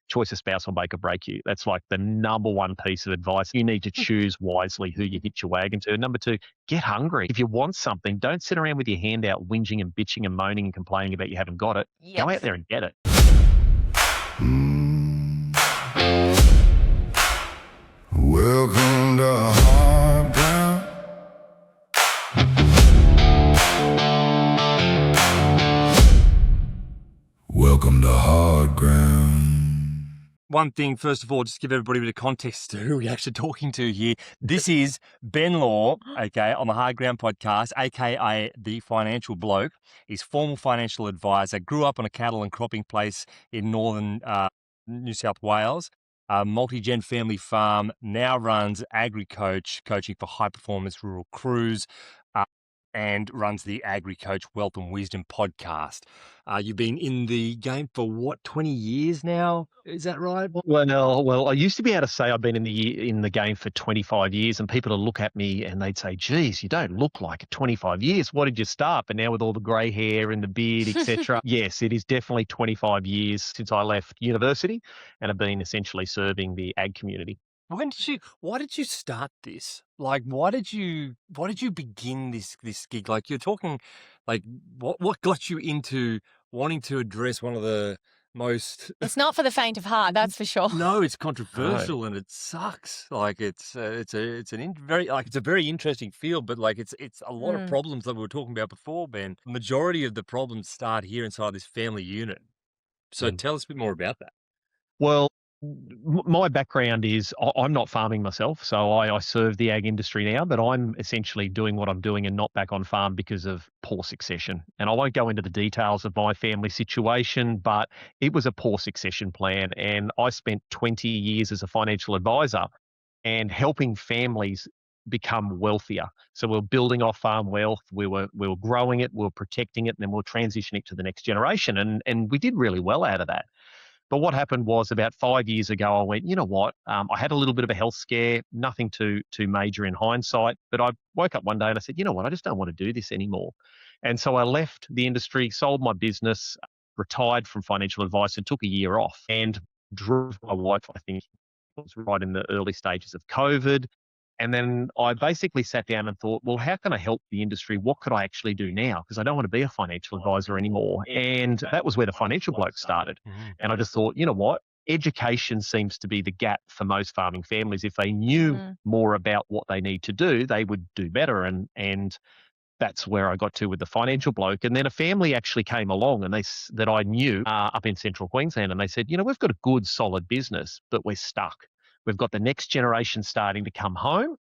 choice of spouse will make or break you. That's like the number one piece of advice. You need to choose wisely who you hitch your wagon to. Number two, get hungry. If you want something, don't sit around with your hand out whinging and bitching and moaning and complaining about you haven't got it. Go Yep. out there and get it. Welcome to hard ground. Welcome to hard ground. One thing, first of all, just give everybody a bit of context to who we're actually talking to here. This is Ben Law, okay, on the Hard Ground podcast, aka the Financial Bloke. He's former financial advisor, grew up on a cattle and cropping place in northern New South Wales, a multi-gen family farm, now runs AgriCoach, coaching for high-performance rural crews, and runs the AgriCoach Wealth and Wisdom podcast. You've been in the game for 20 years now? Is that right? Well, I used to be able to say I've been in the game for 25 years, and people would look at me and they'd say, "Geez, you don't look like it. 25 years. What did you start?" But now with all the grey hair and the beard, etc., yes, it is definitely 25 years since I left university, and I've been essentially serving the ag community. Why did you start this? Like, why did you begin this gig? Like, you're talking, like, what got you into wanting to address one of the most? It's not for the faint of heart, that's for sure. No, it's controversial and it sucks. Like, it's a very interesting field, but like, it's a lot of problems that we were talking about before, Ben. The majority of the problems start here inside this family unit. So tell us a bit more about that. Well, my background is I'm not farming myself, so I serve the ag industry now, but I'm essentially doing what I'm doing and not back on farm because of poor succession. And I won't go into the details of my family situation, but it was a poor succession plan. And I spent 20 years as a financial advisor and helping families become wealthier. So we're building off farm wealth, we were growing it, we were protecting it, and then we're transitioning it to the next generation. And we did really well out of that. But what happened was about 5 years ago, I went, you know what? I had a little bit of a health scare, nothing too major in hindsight. But I woke up one day and I said, you know what? I just don't want to do this anymore. And so I left the industry, sold my business, retired from financial advice, and took a year off. And drove my wife, I think, it was right in the early stages of COVID. And then I basically sat down and thought, well, how can I help the industry? What could I actually do now? Because I don't want to be a financial advisor anymore. And that was where the Financial Bloke started. And I just thought, you know what? Education seems to be the gap for most farming families. If they knew more about what they need to do, they would do better. And that's where I got to with the Financial Bloke. And then a family actually came along and that I knew up in central Queensland. And they said, you know, we've got a good, solid business, but we're stuck. We've got the next generation starting to come home,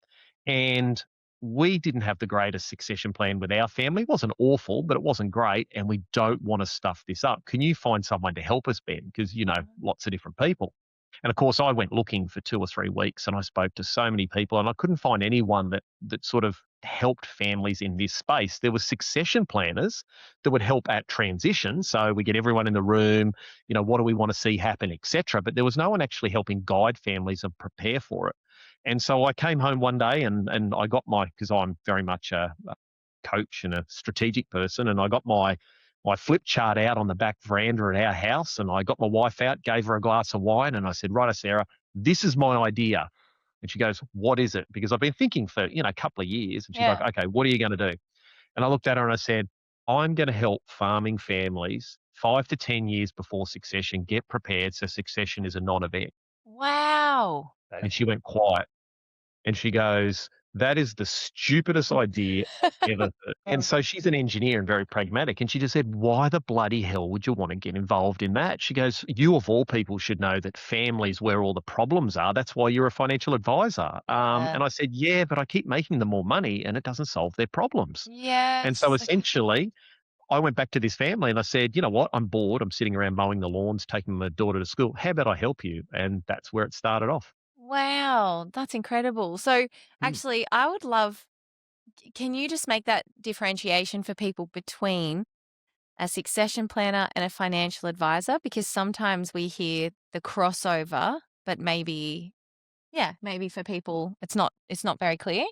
and we didn't have the greatest succession plan with our family. It wasn't awful, but it wasn't great, and we don't want to stuff this up. Can you find someone to help us, Ben? Because, you know, lots of different people. And of course, I went looking for 2 or 3 weeks, and I spoke to so many people, and I couldn't find anyone that sort of helped families in this space. There were succession planners that would help at transition. So we get everyone in the room, you know, what do we want to see happen, etc. But there was no one actually helping guide families and prepare for it. And so I came home one day and I got because I'm very much a coach and a strategic person, and I got my flip chart out on the back veranda at our house, and I got my wife out, gave her a glass of wine, and I said, "Right, Sarah, this is my idea." And she goes, "What is it?" Because I've been thinking for, a couple of years. And she's like, "Okay, what are you going to do?" And I looked at her and I said, "I'm going to help farming families 5 to 10 years before succession get prepared so succession is a non-event." Wow. And she went quiet. And she goes, "That is the stupidest idea I've ever heard." And so she's an engineer and very pragmatic. And she just said, "Why the bloody hell would you want to get involved in that?" She goes, "You of all people should know that families where all the problems are. That's why you're a financial advisor." And I said, "Yeah, but I keep making them more money and it doesn't solve their problems." And Yes. so essentially, I went back to this family and I said, "You know what? I'm bored. I'm sitting around mowing the lawns, taking my daughter to school. How about I help you?" And that's where it started off. Wow, that's incredible. So actually, I would love, can you just make that differentiation for people between a succession planner and a financial advisor? Because sometimes we hear the crossover, but maybe for people, it's not very clear.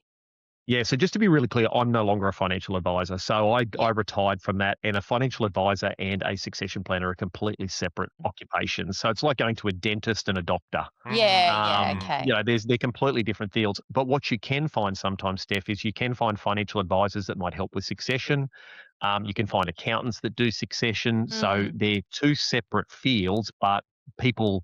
Yeah, so just to be really clear, I'm no longer a financial advisor. So I Yeah. retired from that, and a financial advisor and a succession planner are completely separate occupations. So it's like going to a dentist and a doctor. Yeah, You okay. know, they're completely different fields. But what you can find sometimes, Steph, is you can find financial advisors that might help with succession. You can find accountants that do succession. So Mm. they're two separate fields, but people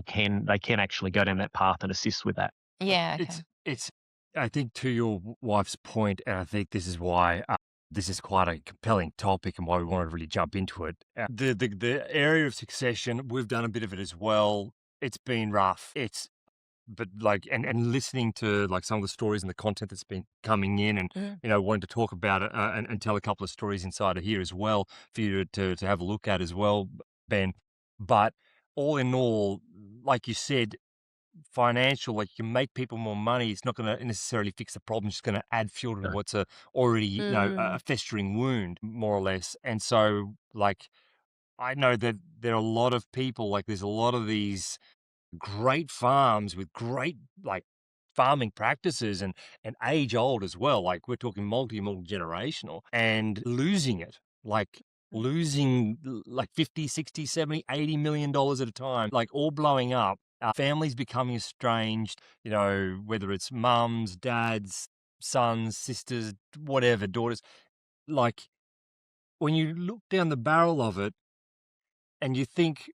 can actually go down that path and assist with that. Yeah, okay. It's I think to your wife's point, and I think this is why this is quite a compelling topic and why we want to really jump into it. The area of succession, we've done a bit of it as well. It's been rough. It's but like and listening to like some of the stories and the content that's been coming in, and Mm. wanting to talk about it and tell a couple of stories inside of here as well for you to have a look at as well, Ben. But all in all, like you said, financial, like you can make people more money. It's not going to necessarily fix the problem. It's going to add fuel to No. what's a already, Mm. a festering wound, more or less. And so, like, I know that there are a lot of people, like, there's a lot of these great farms with great, like, farming practices and age old as well. Like, we're talking multi generational and losing it, like, losing like 50, 60, 70, $80 million at a time, like all blowing up, families becoming estranged, whether it's mums, dads, sons, sisters, whatever, daughters. Like, when you look down the barrel of it and you think,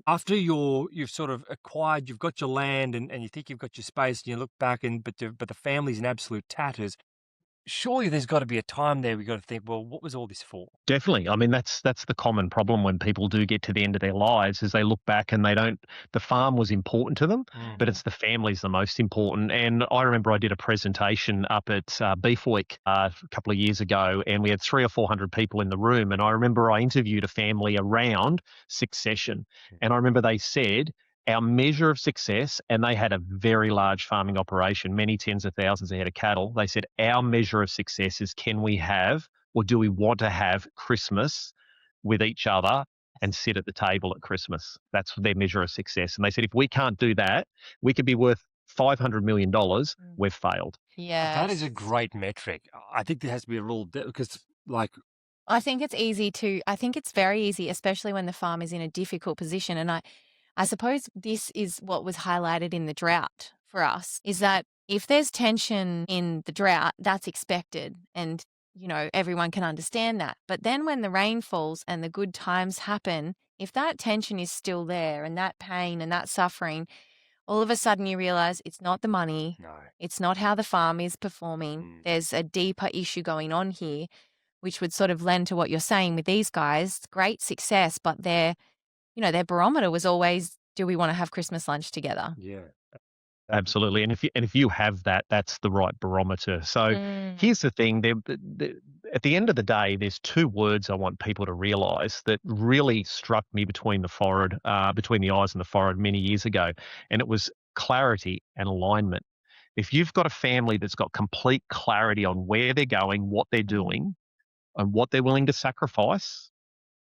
after you've sort of acquired, you've got your land and you think you've got your space, and you look back and but the family's in absolute tatters. Surely there's got to be a time there we got to think, well, what was all this for? Definitely. I mean, that's the common problem when people do get to the end of their lives is they look back and they don't the farm was important to them, but it's the family's the most important. And I remember I did a presentation up at Beef Week a couple of years ago, and we had 300 or 400 people in the room. And I remember I interviewed a family around succession, and I remember they said, our measure of success, and they had a very large farming operation, many tens of thousands of head of cattle. They said, our measure of success is can we have or do we want to have Christmas with each other and sit at the table at Christmas? That's their measure of success. And they said, if we can't do that, we could be worth $500 million. We've failed. That is a Yes. great metric. I think there has to be a rule because, like, I think it's very easy, especially when the farm is in a difficult position. And I suppose this is what was highlighted in the drought for us, is that if there's tension in the drought, that's expected. And, everyone can understand that. But then when the rain falls and the good times happen, if that tension is still there and that pain and that suffering, all of a sudden you realize it's not the money. no. It's not how the farm is performing. There's a deeper issue going on here, which would sort of lend to what you're saying with these guys. Great success, but their barometer was always, do we want to have Christmas lunch together? Yeah. Absolutely. And if you have that, that's the right barometer. So Mm. here's the thing. At the end of the day, there's two words I want people to realize that really struck me between the eyes and the forehead many years ago. And it was clarity and alignment. If you've got a family that's got complete clarity on where they're going, what they're doing, and what they're willing to sacrifice,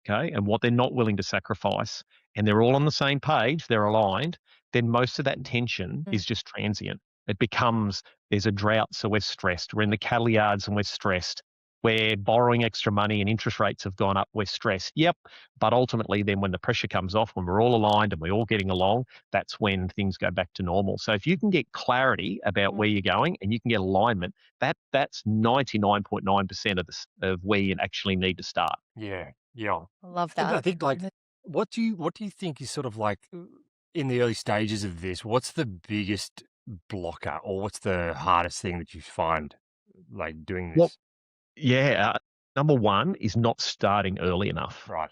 okay, and what they're not willing to sacrifice, and they're all on the same page, they're aligned, then most of that tension Mm. is just transient. It becomes there's a drought, so we're stressed. We're in the cattle yards and we're stressed. We're borrowing extra money and interest rates have gone up, we're stressed. Yep. But ultimately, then when the pressure comes off, when we're all aligned and we're all getting along, that's when things go back to normal. So if you can get clarity about where you're going and you can get alignment, that's 99.9% of where you actually need to start. Yeah. Yeah. I love And I that. think, like, what do you think is sort of like in the early stages of this? What's the biggest blocker, or what's the hardest thing that you find, like, doing Well, this? yeah, number one is not starting early enough. Right.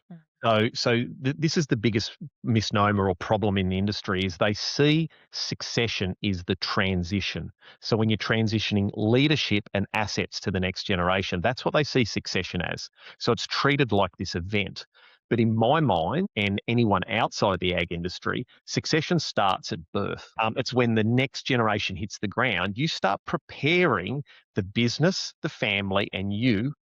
So this is the biggest misnomer or problem in the industry is they see succession is the transition. So when you're transitioning leadership and assets to the next generation, that's what they see succession as. So it's treated like this event. But in my mind, and anyone outside the ag industry, succession starts at birth. It's when the next generation hits the ground, you start preparing the business, the family, and you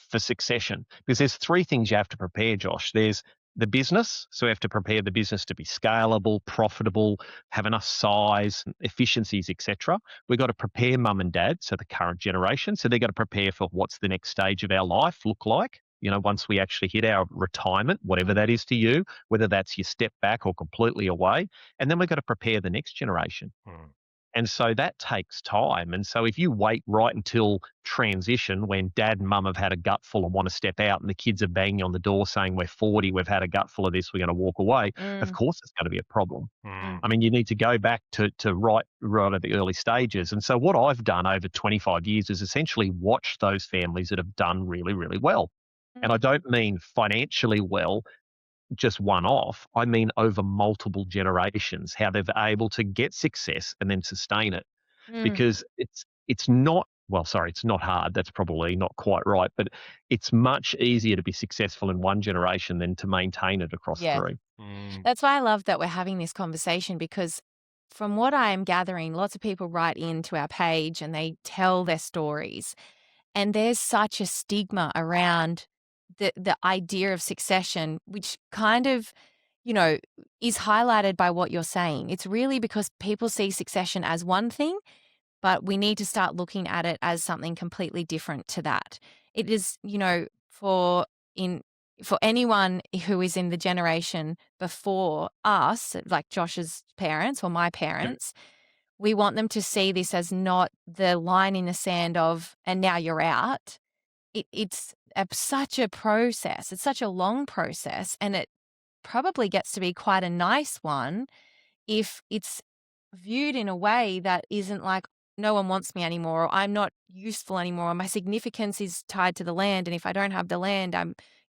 for succession. Because there's three things you have to prepare, Josh. There's the business. So we have to prepare the business to be scalable, profitable, have enough size, efficiencies, etc. We've got to prepare mum and dad, so the current generation. So they've got to prepare for what's the next stage of our life look like. Once we actually hit our retirement, whatever that is to you, whether that's your step back or completely away. And then we've got to prepare the next generation. And so that takes time. And so if you wait right until transition when dad and mum have had a gutful and want to step out and the kids are banging on the door saying, we're 40, we've had a gutful of this, we're going to walk away, of course it's going to be a problem. I mean, you need to go back to right at the early stages. And so what I've done over 25 years is essentially watch those families that have done really, really well. And I don't mean financially well, just one off. I mean over multiple generations, how they've able to get success and then sustain it. Because it's not, well, sorry, it's not hard. That's probably not quite right, but it's much easier to be successful in one generation than to maintain it across Yeah. three. That's why I love that we're having this conversation, because from what I am gathering, lots of people write into our page and they tell their stories. And there's such a stigma around the idea of succession, which kind of, is highlighted by what you're saying. It's really because people see succession as one thing, but we need to start looking at it as something completely different to that. It is, for anyone who is in the generation before us, like Josh's parents or my parents, we want them to see this as not the line in the sand of, and now you're out. It's such a process. It's such a long process, and it probably gets to be quite a nice one if it's viewed in a way that isn't like, no one wants me anymore, or I'm not useful anymore, or my significance is tied to the land. And if I don't have the land,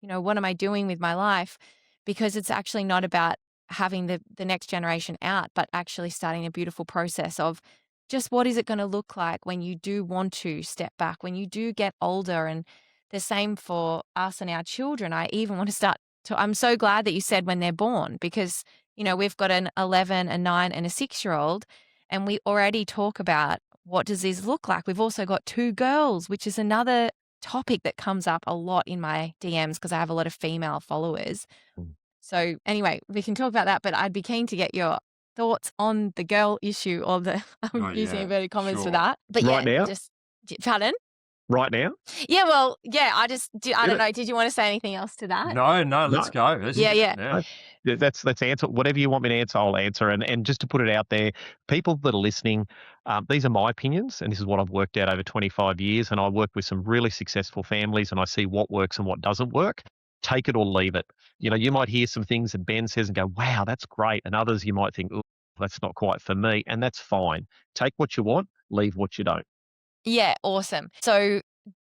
what am I doing with my life? Because it's actually not about having the next generation out, but actually starting a beautiful process of just what is it going to look like when you do want to step back, when you do get older. And the same for us and our children. I even want to I'm so glad that you said when they're born, because we've got an 11, a 9, and a 6-year-old, and we already talk about what does this look like. We've also got 2 girls, which is another topic that comes up a lot in my DMs because I have a lot of female followers. So anyway, we can talk about that, but I'd be keen to get your thoughts on the girl issue, or I'm using inverted commas for that. But Right now? Pardon? Right now? Yeah, well, yeah, I don't know. Did you want to say anything else to that? No, let's go. Yeah. Let's answer whatever you want me to answer. I'll answer. And just to put it out there, people that are listening, these are my opinions, and this is what I've worked out over 25 years. And I work with some really successful families, and I see what works and what doesn't work. Take it or leave it. You might hear some things that Ben says and go, "Wow, that's great," and others you might think, "Oh, that's not quite for me," and that's fine. Take what you want, leave what you don't. Yeah, awesome. So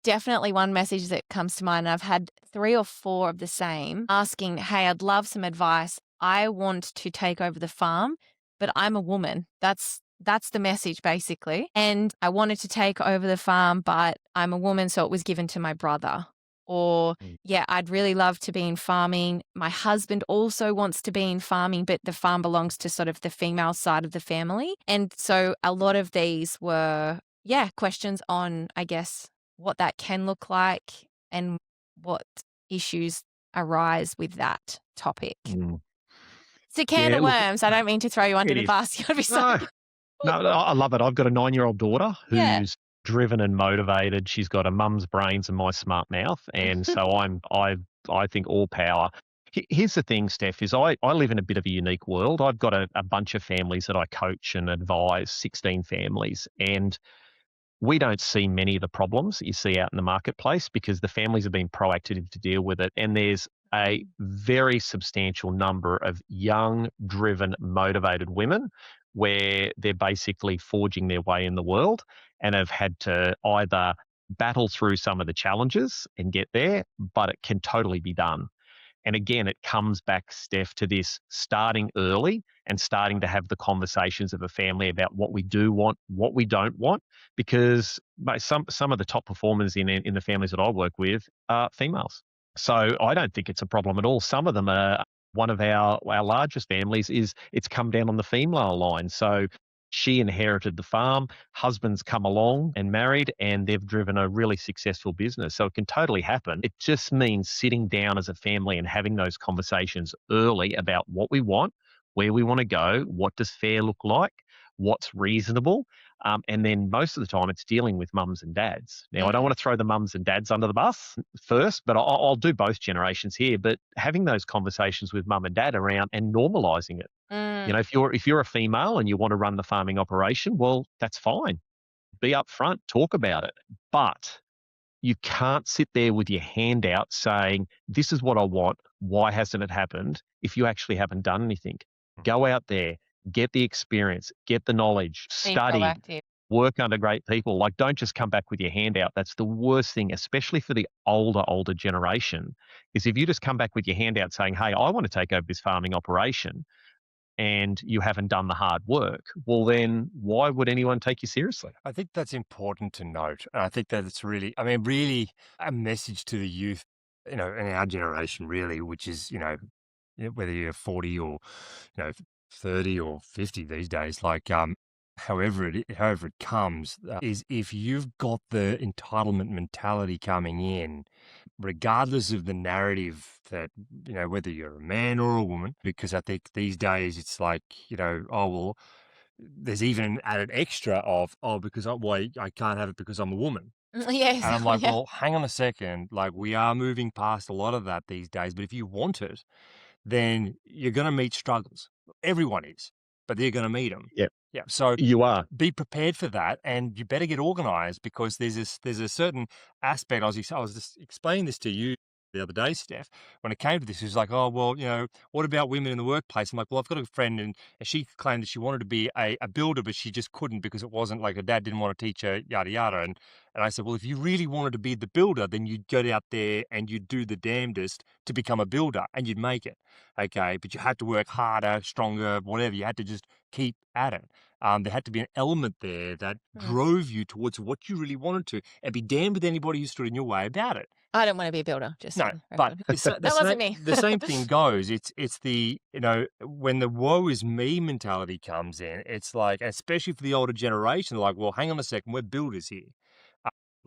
definitely one message that comes to mind, and I've had 3 or 4 of the same, asking, hey, I'd love some advice. I want to take over the farm, but I'm a woman. That's the message basically. And I wanted to take over the farm, but I'm a woman, so it was given to my brother. Or, yeah, I'd really love to be in farming. My husband also wants to be in farming, but the farm belongs to sort of the female side of the family. And so a lot of these were, questions on, I guess, what that can look like and what issues arise with that topic. It's a can of worms. I don't mean to throw you under the bus. You gotta be sorry. No, I love it. I've got a 9-year-old daughter who's driven and motivated. She's got a mum's brains and my smart mouth, and so I think all power. Here's the thing, Steph, is I live in a bit of a unique world. I've got a bunch of families that I coach and advise, 16 families, and we don't see many of the problems that you see out in the marketplace because the families have been proactive to deal with it. And there's a very substantial number of young, driven, motivated women where they're basically forging their way in the world and have had to either battle through some of the challenges and get there, but it can totally be done. And again, it comes back, Steph, to this starting early and starting to have the conversations of a family about what we do want, what we don't want, because some of the top performers in the families that I work with are females. So I don't think it's a problem at all. Some of them are. One of our largest families is it's come down on the female line. So She inherited the farm, husband's come along and married, and they've driven a really successful business. So it can totally happen. It just means sitting down as a family and having those conversations early about what we want, where we want to go, what does fair look like, what's reasonable. And then most of the time it's dealing with mums and dads. Now, I don't want to throw the mums and dads under the bus first, but I'll do both generations here. But having those conversations with mum and dad around and normalizing it. Mm. You know, if you're a female and you want to run the farming operation, well, that's fine. Be upfront, talk about it. But you can't sit there with your hand out saying, this is what I want. Why hasn't it happened? If you actually haven't done anything, go out there, get the experience, get the knowledge, Be study, proactive. work under great people. Like, don't just come back with your hand out. That's the worst thing, especially for the older generation, is if you just come back with your hand out saying, hey, I want to take over this farming operation, and you haven't done the hard work, well, then why would anyone take you seriously? I think that's important to note. And I think that it's really, I mean, really a message to the youth, in our generation, really, which is, whether you're 40 or, 30 or 50 these days, like, however it comes, is if you've got the entitlement mentality coming in, regardless of the narrative that, whether you're a man or a woman, because I think these days it's like, oh, well, there's even an added extra of, oh, because I can't have it because I'm a woman. Yes. And I'm like, Yeah. well, hang on a second. Like, we are moving past a lot of that these days. But if you want it, then you're going to meet struggles. Everyone is, but they're going to meet them. Yeah, Yeah. So you are. be prepared for that, and you better get organized, because there's a certain aspect. I was just explaining this to you the other day, Steph, when it came to this. It was like, oh, well, what about women in the workplace? I'm like, well, I've got a friend, and she claimed that she wanted to be a builder, but she just couldn't, because it wasn't like her dad didn't want to teach her, yada yada. And I said, well, if you really wanted to be the builder, then you'd go out there and you'd do the damnedest to become a builder, and you'd make it. Okay, but you had to work harder, stronger, whatever. You had to just keep at it. There had to be an element there that drove you towards what you really wanted to, and be damned with anybody who stood in your way about it. I don't want to be a builder, just No, for the but record. That wasn't me. the same thing goes. It's the, when the woe is me mentality comes in, it's like, especially for the older generation, like, well, hang on a second, we're builders here.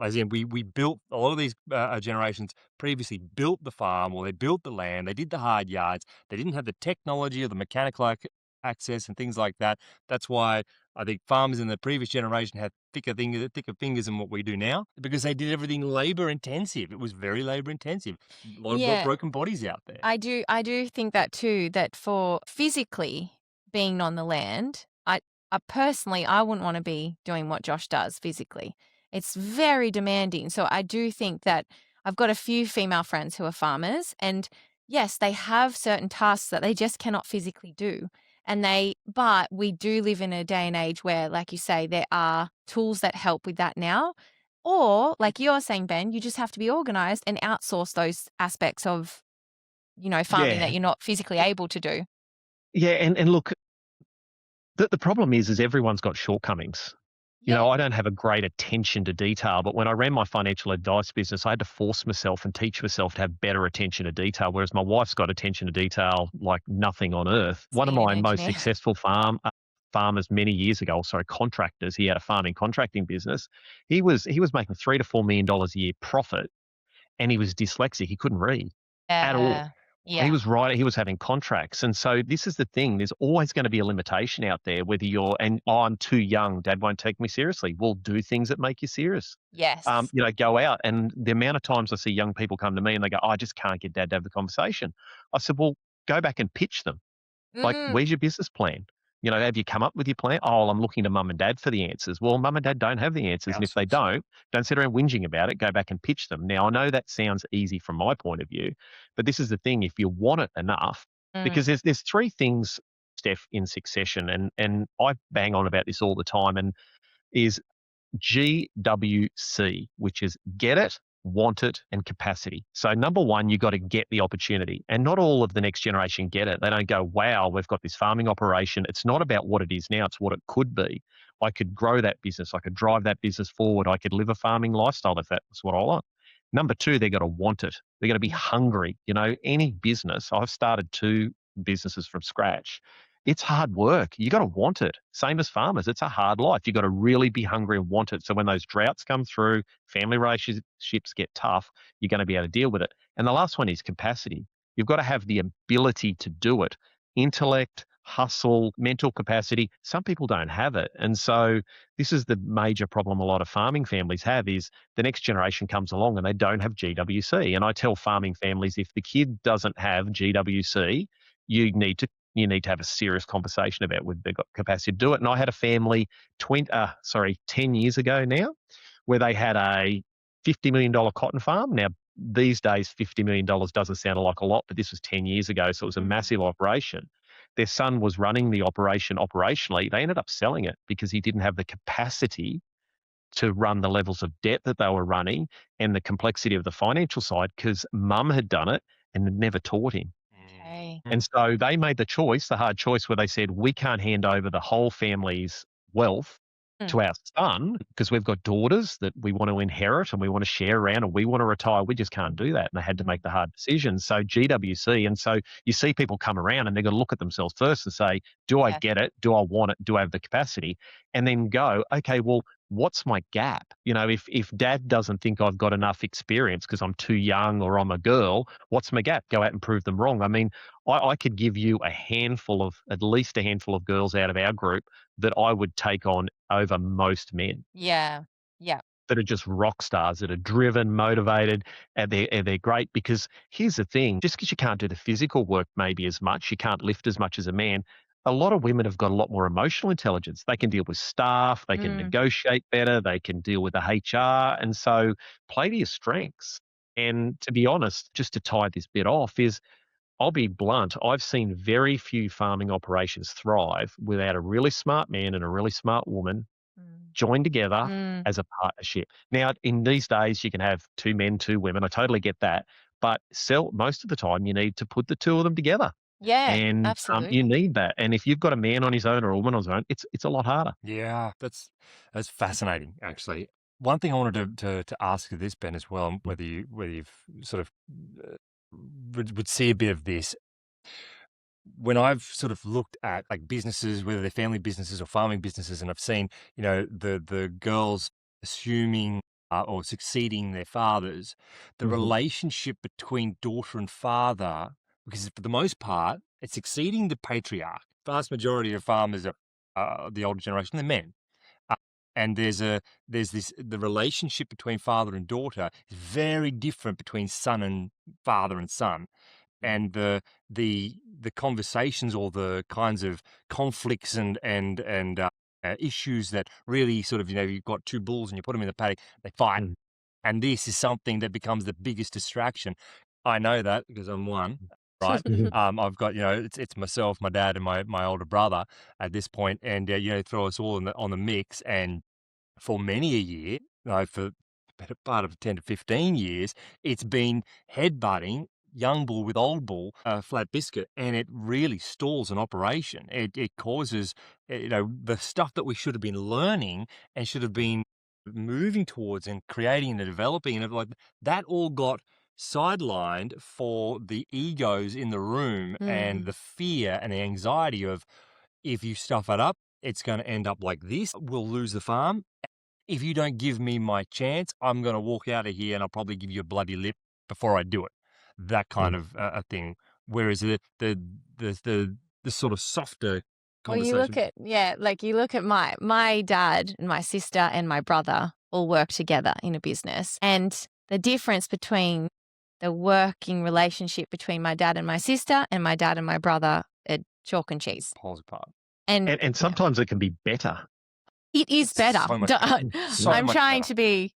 As in, we built, a lot of these generations previously built the farm, or they built the land, they did the hard yards, they didn't have the technology or the mechanical access and things like that. That's why I think farmers in the previous generation had thicker fingers than what we do now, because they did everything labor intensive. It was very labor intensive. A lot of broken bodies out there. I do think that too, that for physically being on the land, I personally, I wouldn't want to be doing what Josh does physically. It's very demanding. So I do think that I've got a few female friends who are farmers, and yes, they have certain tasks that they just cannot physically do. But we do live in a day and age where, like you say, there are tools that help with that now. Or, like you're saying, Ben, you just have to be organized and outsource those aspects of, farming that Yeah. you're not physically able to do. Yeah, and look, the problem is everyone's got shortcomings. You know, I don't have a great attention to detail, but when I ran my financial advice business, I had to force myself and teach myself to have better attention to detail, whereas my wife's got attention to detail like nothing on earth. One of Being my an most engineer. successful farmers many years ago, contractors, he had a farming contracting business. He was making $3 to $4 million a year profit, and he was dyslexic. He couldn't read at all. Yeah. He was right. He was having contracts. And so this is the thing. There's always going to be a limitation out there, whether I'm too young. Dad won't take me seriously. We'll do things that make you serious. Yes. Go out. And the amount of times I see young people come to me and they go, I just can't get Dad to have the conversation. I said, well, go back and pitch them. Like, where's your business plan? Have you come up with your plan? Oh, I'm looking to mum and dad for the answers. Well, mum and dad don't have the answers. And if they don't sit around whinging about it, go back and pitch them. Now, I know that sounds easy from my point of view, but this is the thing. If you want it enough, because there's three things, Steph, in succession, and I bang on about this all the time, and is GWC, which is get it, want it, and capacity. So number one, you got to get the opportunity. And not all of the next generation get it. They don't go, wow, we've got this farming operation. It's not about what it is now, it's what it could be. I could grow that business. I could drive that business forward. I could live a farming lifestyle if that was what I want. Number two, they've got to want it. They're going to be hungry. Any business, I've started 2 businesses from scratch. it's hard work. You got to want it. Same as farmers. It's a hard life. You got to really be hungry and want it. So when those droughts come through, family relationships get tough, you're going to be able to deal with it. And the last one is capacity. You've got to have the ability to do it. Intellect, hustle, mental capacity. Some people don't have it. And so this is the major problem a lot of farming families have is the next generation comes along and they don't have GWC. And I tell farming families, if the kid doesn't have GWC, you need to have a serious conversation about whether they've got capacity to do it. And I had a family 10 years ago now, where they had a $50 million cotton farm. Now, these days, $50 million doesn't sound like a lot, but this was 10 years ago. So it was a massive operation. Their son was running the operation operationally. They ended up selling it because he didn't have the capacity to run the levels of debt that they were running and the complexity of the financial side because mum had done it and had never taught him. Okay. And so they made the hard choice where they said, we can't hand over the whole family's wealth to our son because we've got daughters that we want to inherit and we want to share around and we want to retire. We just can't do that. And they had to make the hard decision. So GWC. And so you see people come around and they're going to look at themselves first and say, do I get it? Do I want it? Do I have the capacity? And then go, okay, well, what's my gap? If dad doesn't think I've got enough experience because I'm too young or I'm a girl, what's my gap? Go out and prove them wrong. I mean, I could give you at least a handful of girls out of our group that I would take on over most men Yeah. Yeah. that are just rock stars, that are driven, motivated, and they're great. Because here's the thing, just because you can't do the physical work maybe as much, you can't lift as much as a man, a lot of women have got a lot more emotional intelligence. They can deal with staff, they can negotiate better, they can deal with the HR. And so play to your strengths. And to be honest, just to tie this bit off is, I'll be blunt, I've seen very few farming operations thrive without a really smart man and a really smart woman joined together as a partnership. Now, in these days, you can have 2 men, 2 women. I totally get that. But most of the time, you need to put the 2 of them together. Yeah, And absolutely. you need that. And if you've got a man on his own or a woman on his own, it's a lot harder. Yeah, that's fascinating, actually. One thing I wanted to ask you this, Ben, as well, whether you've sort of would see a bit of this. When I've sort of looked at like businesses, whether they're family businesses or farming businesses, and I've seen, the girls assuming or succeeding their fathers, the relationship between daughter and father, because for the most part, it's succeeding the patriarch. Vast majority of farmers are the older generation, they're men. And the relationship between father and daughter is very different between son and father and son. And the conversations or the kinds of conflicts and issues that really sort of, you've got 2 bulls and you put them in the paddock, they fight. And this is something that becomes the biggest distraction. I know that because I'm one, right? I've got, it's myself, my dad, and my older brother at this point, and throw us all on the mix. And for many a year, for the better part of 10 to 15 years, it's been headbutting young bull with old bull, flat biscuit, and it really stalls an operation. It causes, the stuff that we should have been learning and should have been moving towards and creating and developing, and like that all got sidelined for the egos in the room and the fear and the anxiety of, if you stuff it up, it's going to end up like this. We'll lose the farm. If you don't give me my chance, I'm going to walk out of here and I'll probably give you a bloody lip before I do it. That kind of a thing. Whereas the sort of softer Well, conversation. you look at my dad and my sister and my brother all work together in a business. And the difference between the working relationship between my dad and my sister and my dad and my brother are chalk and cheese. Poles apart. And sometimes it can be better. It is better. So much better. I'm trying to be,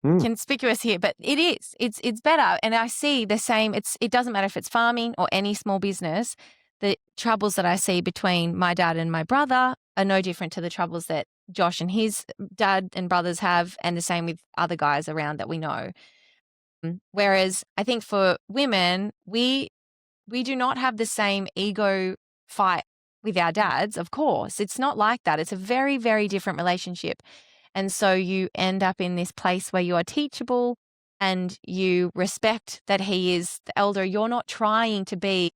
conspicuous here, but it is. It's better. And I see the same. It doesn't matter if it's farming or any small business. The troubles that I see between my dad and my brother are no different to the troubles that Josh and his dad and brothers have, and the same with other guys around that we know. Whereas I think for women, we do not have the same ego fight with our dads, of course. It's not like that. It's a very, very different relationship. And so you end up in this place where you are teachable and you respect that he is the elder. You're not trying to be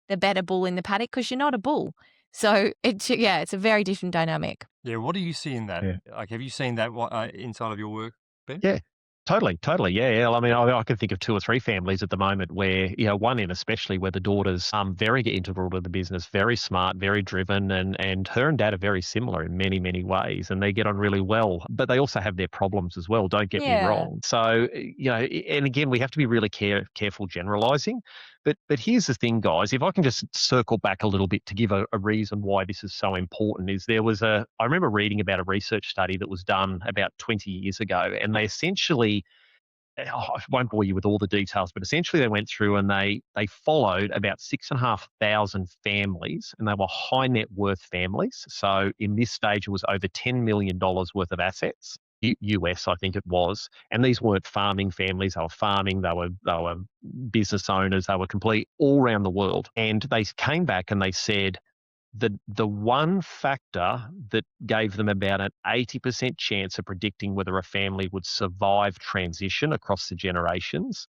the better bull in the paddock because you're not a bull. So it's a very different dynamic. Yeah, what do you see in that? Yeah. Like, have you seen that inside of your work, Ben? Yeah, totally. Yeah. I mean, I can think of 2 or 3 families at the moment where, one in especially where the daughter's very integral to the business, very smart, very driven, and her and dad are very similar in many, many ways, and they get on really well. But they also have their problems as well. Don't get me Yeah. wrong. So, and again, we have to be really careful generalizing. But here's the thing, guys. If I can just circle back a little bit to give a reason why this is so important, is I remember reading about a research study that was done about 20 years ago, and they essentially, I won't bore you with all the details, but essentially they went through and they followed about 6,500 families, and they were high net worth families. So in this stage, it was over $10 million worth of assets. US, I think it was, and these weren't farming families. They were farming. They were business owners. They were complete all around the world, and they came back and they said the one factor that gave them about an 80% chance of predicting whether a family would survive transition across the generations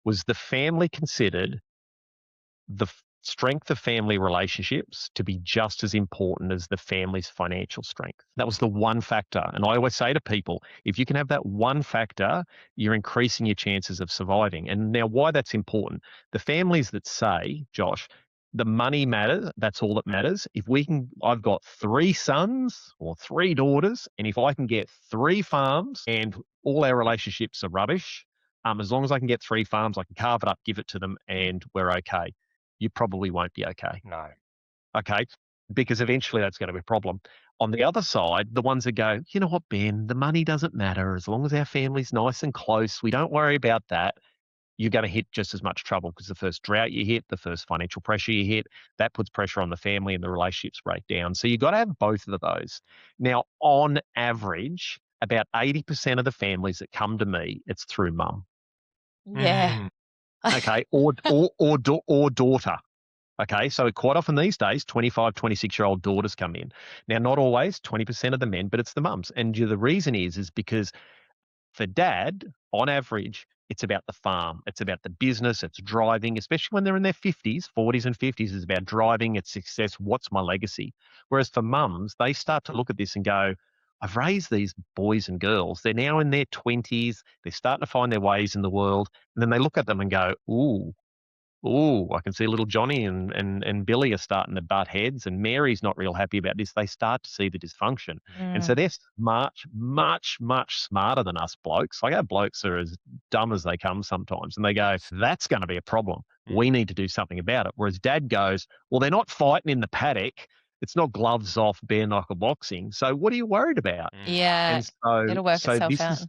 was the family considered the strength of family relationships to be just as important as the family's financial strength. That was the one factor. And I always say to people, if you can have that one factor, you're increasing your chances of surviving. And now, why that's important, the families that say, Josh, the money matters, that's all that matters. I've got 3 sons or 3 daughters, and if I can get 3 farms and all our relationships are rubbish, as long as I can get 3 farms, I can carve it up, give it to them, and we're okay. You probably won't be okay. No. Okay. Because eventually that's going to be a problem. On the other side, the ones that go, you know what, Ben, the money doesn't matter. As long as our family's nice and close, we don't worry about that. You're going to hit just as much trouble because the first drought you hit, the first financial pressure you hit, that puts pressure on the family and the relationships break down. So you've got to have both of those. Now, on average, about 80% of the families that come to me, it's through mum. Yeah. Mm. Okay. Or daughter. Okay, so quite often these days, 25, 26-year-old daughters come in. Now, not always, 20% of the men, but it's the mums. And the reason is because for dad, on average, it's about the farm. It's about the business. It's driving, especially when they're in their 50s, 40s and 50s, it's about driving, it's success. What's my legacy? Whereas for mums, they start to look at this and go, I've raised these boys and girls. They're now in their 20s. They're starting to find their ways in the world. And then they look at them and go, ooh, I can see little Johnny and Billy are starting to butt heads, and Mary's not real happy about this. They start to see the dysfunction. And so Mm. they're much smarter than us blokes. Like our blokes are as dumb as they come sometimes. And they go, that's going to be a problem. We need to do something about it. Whereas dad goes, well, they're not fighting in the paddock. It's not gloves off, bare knuckle boxing. So what are you worried about? Yeah. And so, It'll work so itself this out. is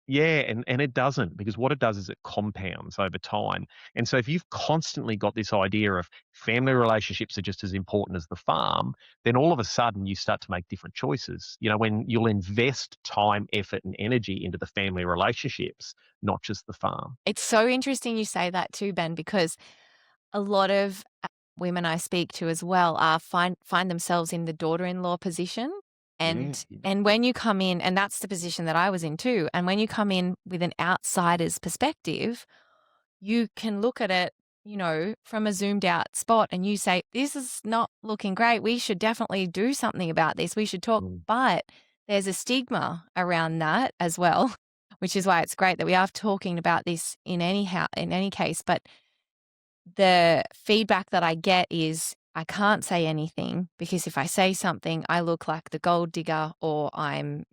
yeah, and it doesn't, because what it does is it compounds over time. And so if you've constantly got this idea of family relationships are just as important as the farm, then all of a sudden you start to make different choices. When you'll invest time, effort, and energy into the family relationships, not just the farm. It's so interesting you say that too, Ben, because a lot of women I speak to as well are find themselves in the daughter-in-law position. Yeah. And when you come in, and that's the position that I was in too, and when you come in with an outsider's perspective, you can look at it, from a zoomed out spot and you say, this is not looking great. We should definitely do something about this. We should talk. Mm. But there's a stigma around that as well, which is why it's great that we are talking about this in any case. But the feedback that I get is I can't say anything because if I say something, I look like the gold digger, or I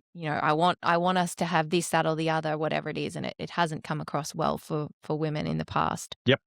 want us to have this, that, or the other, whatever it is. And it hasn't come across well for women in the past. Yep.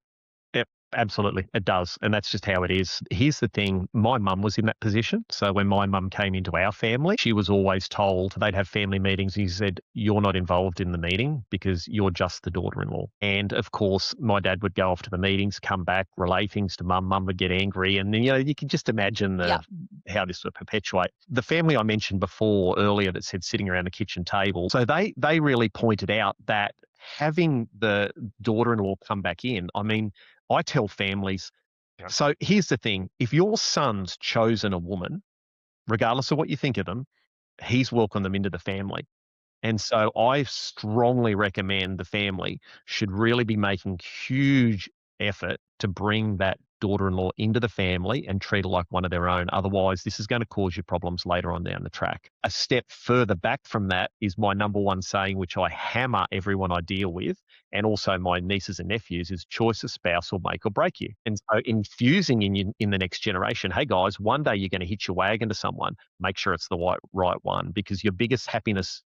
Yep, absolutely. It does. And that's just how it is. Here's the thing. My mum was in that position. So when my mum came into our family, she was always told they'd have family meetings. He said, you're not involved in the meeting because you're just the daughter-in-law. And of course, my dad would go off to the meetings, come back, relay things to mum. Mum would get angry. And then, you can just imagine Yeah. how this would perpetuate. The family I mentioned earlier that said sitting around the kitchen table. So they really pointed out that having the daughter-in-law come back in, I mean, I tell families, so here's the thing. If your son's chosen a woman, regardless of what you think of them, he's welcomed them into the family. And so I strongly recommend the family should really be making huge effort to bring that daughter-in-law into the family and treat her like one of their own. Otherwise, this is going to cause you problems later on down the track. A step further back from that is my number one saying, which I hammer everyone I deal with, and also my nieces and nephews, is choice of spouse will make or break you. And so infusing in the next generation, hey guys, one day you're going to hitch your wagon to someone, make sure it's the right one, because your biggest happiness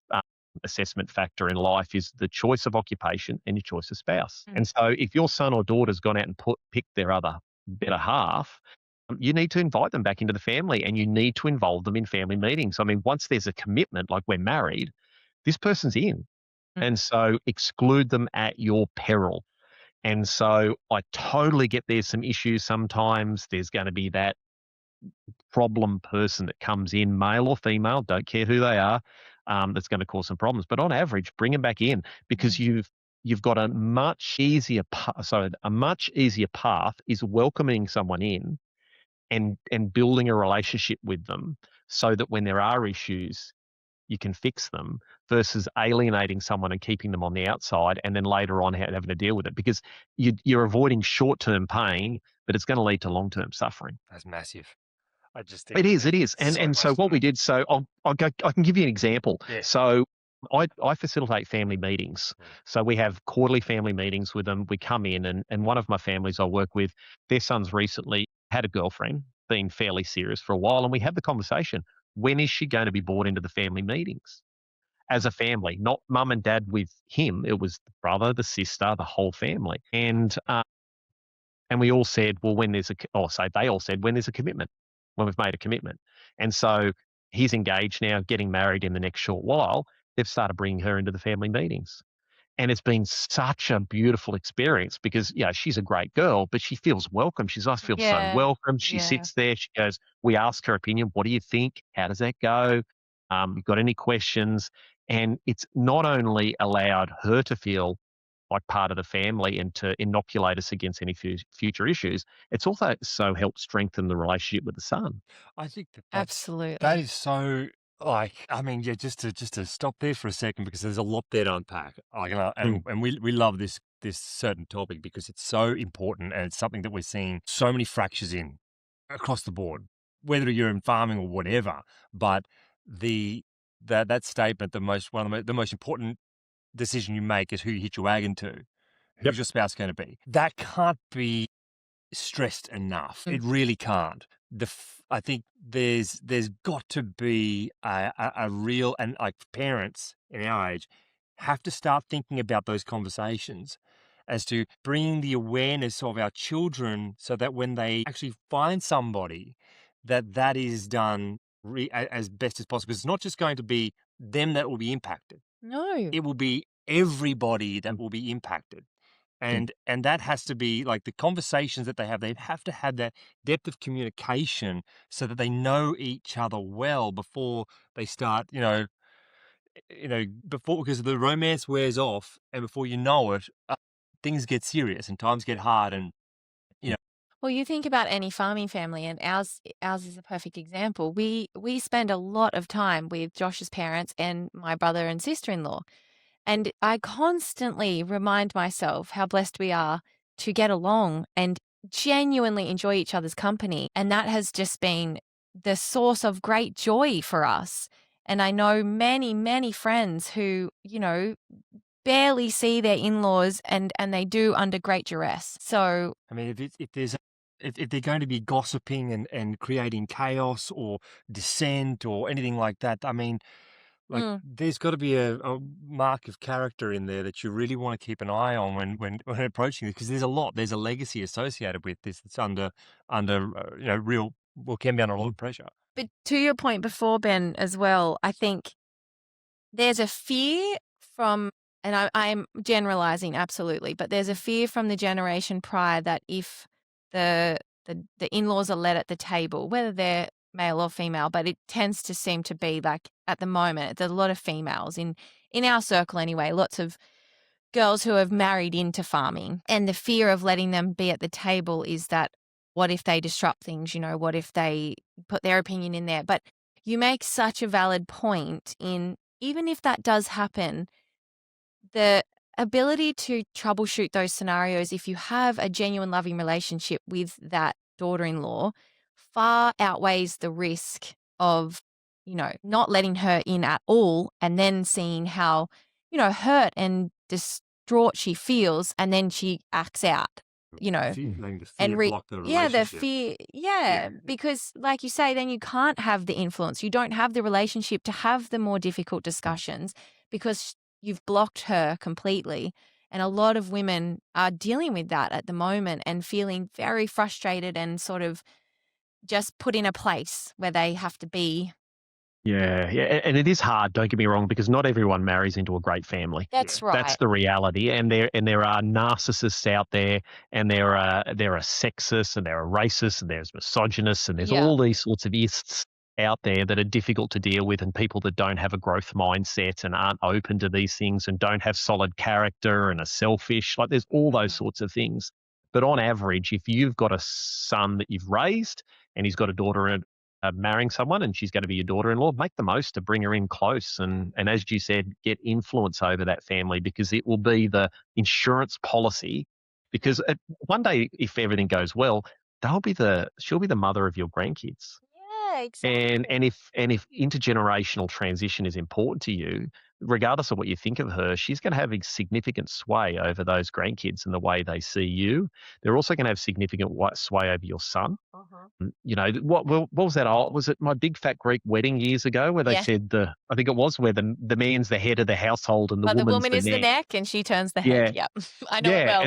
assessment factor in life is the choice of occupation and your choice of spouse. And so if your son or daughter's gone out and picked their other better half, you need to invite them back into the family, and you need to involve them in family meetings. I mean, once there's a commitment, like we're married, this person's in. And so exclude them at your peril. And so I totally get there's some issues sometimes. There's going to be that problem person that comes in, male or female, don't care who they are, that's going to cause some problems. But on average, bring them back in, because you've got a much easier path is welcoming someone in and building a relationship with them, so that when there are issues, you can fix them, versus alienating someone and keeping them on the outside and then later on having to deal with it, because you're avoiding short-term pain, but it's going to lead to long-term suffering. That's massive. I just think It is. And so what we did, so I can give you an example. Yeah. So I facilitate family meetings. So we have quarterly family meetings with them. We come in, and one of my families I work with, their son's recently had a girlfriend, been fairly serious for a while, and we had the conversation, when is she going to be brought into the family meetings? As a family, not mum and dad with him. It was the brother, the sister, the whole family. And we all said, well, they all said, when there's a commitment, when we've made a commitment. And so he's engaged now, getting married in the next short while. They've started bringing her into the family meetings. And it's been such a beautiful experience, because, she's a great girl, but she feels welcome. She feels so welcome. She sits there. She goes, we ask her opinion. What do you think? How does that go? You got any questions? And it's not only allowed her to feel like part of the family and to inoculate us against any future issues, it's also helped strengthen the relationship with the son. I think that Absolutely. that is so. Just to stop there for a second, because there's a lot there to unpack. And we love this certain topic because it's so important, and it's something that we're seeing so many fractures in across the board, whether you're in farming or whatever. But that statement, the most important decision you make is who you hitch your wagon to. Who's your spouse going to be? That can't be stressed enough. It really can't. I think there's got to be a real, and like parents in our age have to start thinking about those conversations as to bringing the awareness of our children, so that when they actually find somebody, that is done as best as possible. Because it's not just going to be them that will be impacted. No. It will be everybody that will be impacted. And that has to be like the conversations that they have to have that depth of communication, so that they know each other well before they start, because the romance wears off, and before you know it, things get serious and times get hard. And Well, you think about any farming family, and ours is a perfect example. We spend a lot of time with Josh's parents and my brother and sister-in-law. And I constantly remind myself how blessed we are to get along and genuinely enjoy each other's company. And that has just been the source of great joy for us. And I know many, many friends who, barely see their in-laws, and they do under great duress. So, I mean, if they're going to be gossiping and creating chaos or dissent or anything like that, I mean, there's got to be a mark of character in there that you really want to keep an eye on when approaching this, because there's a legacy associated with this that's under can be under a lot of pressure. but to your point before, Ben, as well, I think there's a fear from, and I'm generalizing absolutely, but there's a fear from the generation prior that if the in-laws are let at the table, whether they're male or female, but it tends to seem to be like at the moment, there's a lot of females in our circle anyway, lots of girls who have married into farming. And the fear of letting them be at the table is that, what if they disrupt things? What if they put their opinion in there? But you make such a valid point in, even if that does happen, ability to troubleshoot those scenarios, if you have a genuine loving relationship with that daughter-in-law, far outweighs the risk of, not letting her in at all and then seeing how, hurt and distraught she feels, and then she acts out, Letting the and fear block the yeah, the relationship. fear, yeah, because like you say, then you can't have the influence. You don't have the relationship to have the more difficult discussions because you've blocked her completely. And a lot of women are dealing with that at the moment and feeling very frustrated and sort of just put in a place where they have to be. Yeah, yeah, and it is hard, don't get me wrong, because not everyone marries into a great family. That's That's right. the reality, and there are narcissists out there, and there are sexists, and there are racists, and there's misogynists, and there's Yeah. all these sorts of ists out there that are difficult to deal with, and people that don't have a growth mindset and aren't open to these things and don't have solid character and are selfish. Like, there's all those Mhm. sorts of things. But on average, if you've got a son that you've raised and he's got a daughter marrying someone and she's going to be your daughter-in-law, make the most to bring her in close. And as you said, get influence over that family, because it will be the insurance policy. Because one day, if everything goes well, she'll be the mother of your grandkids. Yeah, And exactly. if intergenerational transition is important to you, regardless of what you think of her, she's going to have a significant sway over those grandkids and the way they see you. They're also going to have significant sway over your son. Uh-huh. What was that? Was it My Big Fat Greek Wedding years ago, where they Yes. said I think it was where the man's the head of the household and the But the woman's woman the is the neck. neck and she turns the head. Yeah, Yep. I know it yeah, well.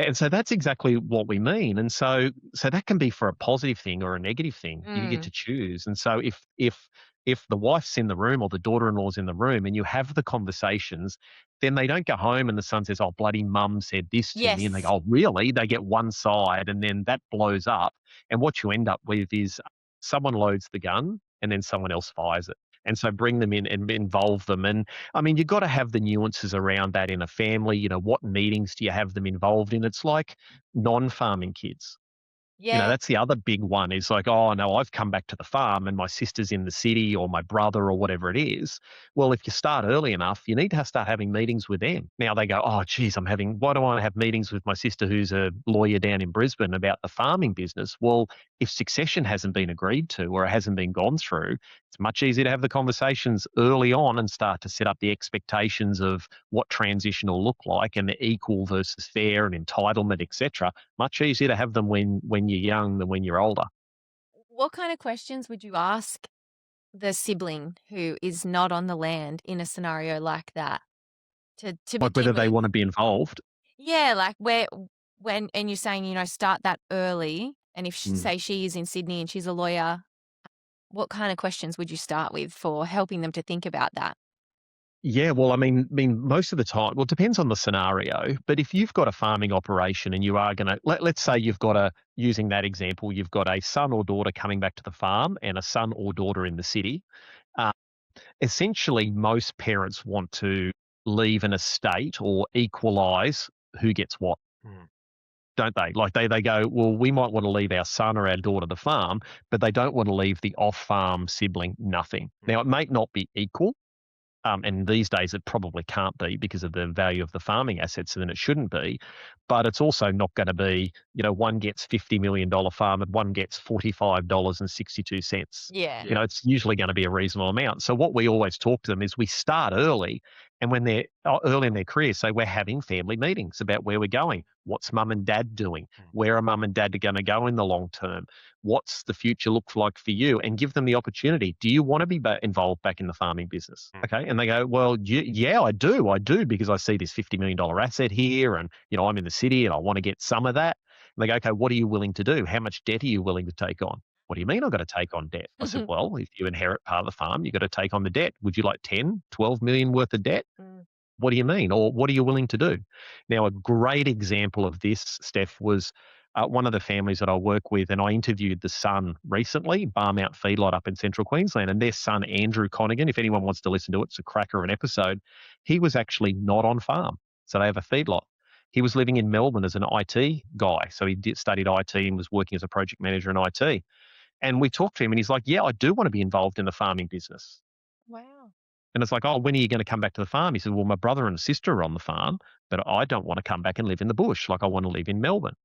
and so that's exactly what we mean. And so that can be for a positive thing or a negative thing. You get Mm. to choose. And so if the wife's in the room or the daughter-in-law's in the room and you have the conversations, then they don't go home and the son says, "Oh, bloody mum said this to me," and they go, Yes. "Oh, really?" They get one side, and then that blows up. And what you end up with is someone loads the gun and then someone else fires it. And so bring them in and involve them. And I mean, you've got to have the nuances around that in a family. What meetings do you have them involved in? It's like non-farming kids. Yeah. That's the other big one, is like, "Oh, no, I've come back to the farm and my sister's in the city or my brother or whatever it is." Well, if you start early enough, you need to start having meetings with them. Now they go, "Oh, geez, why do I have meetings with my sister who's a lawyer down in Brisbane about the farming business?" Well, if succession hasn't been agreed to or it hasn't been gone through, it's much easier to have the conversations early on and start to set up the expectations of what transition will look like and the equal versus fair and entitlement, etc. Much easier to have them when you're young than when you're older. What kind of questions would you ask the sibling who is not on the land in a scenario like that to Like whether begin they with? want to be involved. Yeah, like when and you're saying, start that early, and if Mm. say she is in Sydney and she's a lawyer, what kind of questions would you start with for helping them to think about that? Yeah, well, I mean, most of the time, well, it depends on the scenario. But if you've got a farming operation and you are going to, let's say you've got using that example, you've got a son or daughter coming back to the farm and a son or daughter in the city. Uh, Essentially, most parents want to leave an estate or equalise who gets what, Mm. don't they? Like they go, well, we might want to leave our son or our daughter the farm, but they don't want to leave the off-farm sibling nothing. Now, it may not be equal. And these days it probably can't be because of the value of the farming assets, and then it shouldn't be. But it's also not going to be, one gets $50 million farm and one gets $45.62. Yeah. Yeah. It's usually going to be a reasonable amount. So what we always talk to them is we start early, and when they're early in their career, so we're having family meetings about where we're going. What's mum and dad doing? Mm. Where are mum and dad going to go in the long term? What's the future look like for you? And give them the opportunity. Do you want to be involved back in the farming business? Mm. Okay. And they go, "Well, yeah, I do. I do, because I see this $50 million asset here, and, I'm in the city and I want to get some of that." And they go, "Okay, what are you willing to do? How much debt are you willing to take on?" "What do you mean I've got to take on debt?" I said, "Well, if you inherit part of the farm, you've got to take on the debt. Would you like 10, 12 million worth of debt? Mm. What do you mean? Or what are you willing to do?" Now, a great example of this, Steph, was one of the families that I work with, and I interviewed the son recently, Barmount Feedlot up in central Queensland, and their son, Andrew Connigan, if anyone wants to listen to it, it's a cracker of an episode. He was actually not on farm. So they have a feedlot. He was living in Melbourne as an IT guy. So he studied IT and was working as a project manager in IT. And we talked to him and he's like, "Yeah, I do want to be involved in the farming business." Wow. And it's like, "Oh, when are you gonna come back to the farm?" He said, "Well, my brother and sister are on the farm, but I don't wanna come back and live in the bush. Like, I wanna live in Melbourne."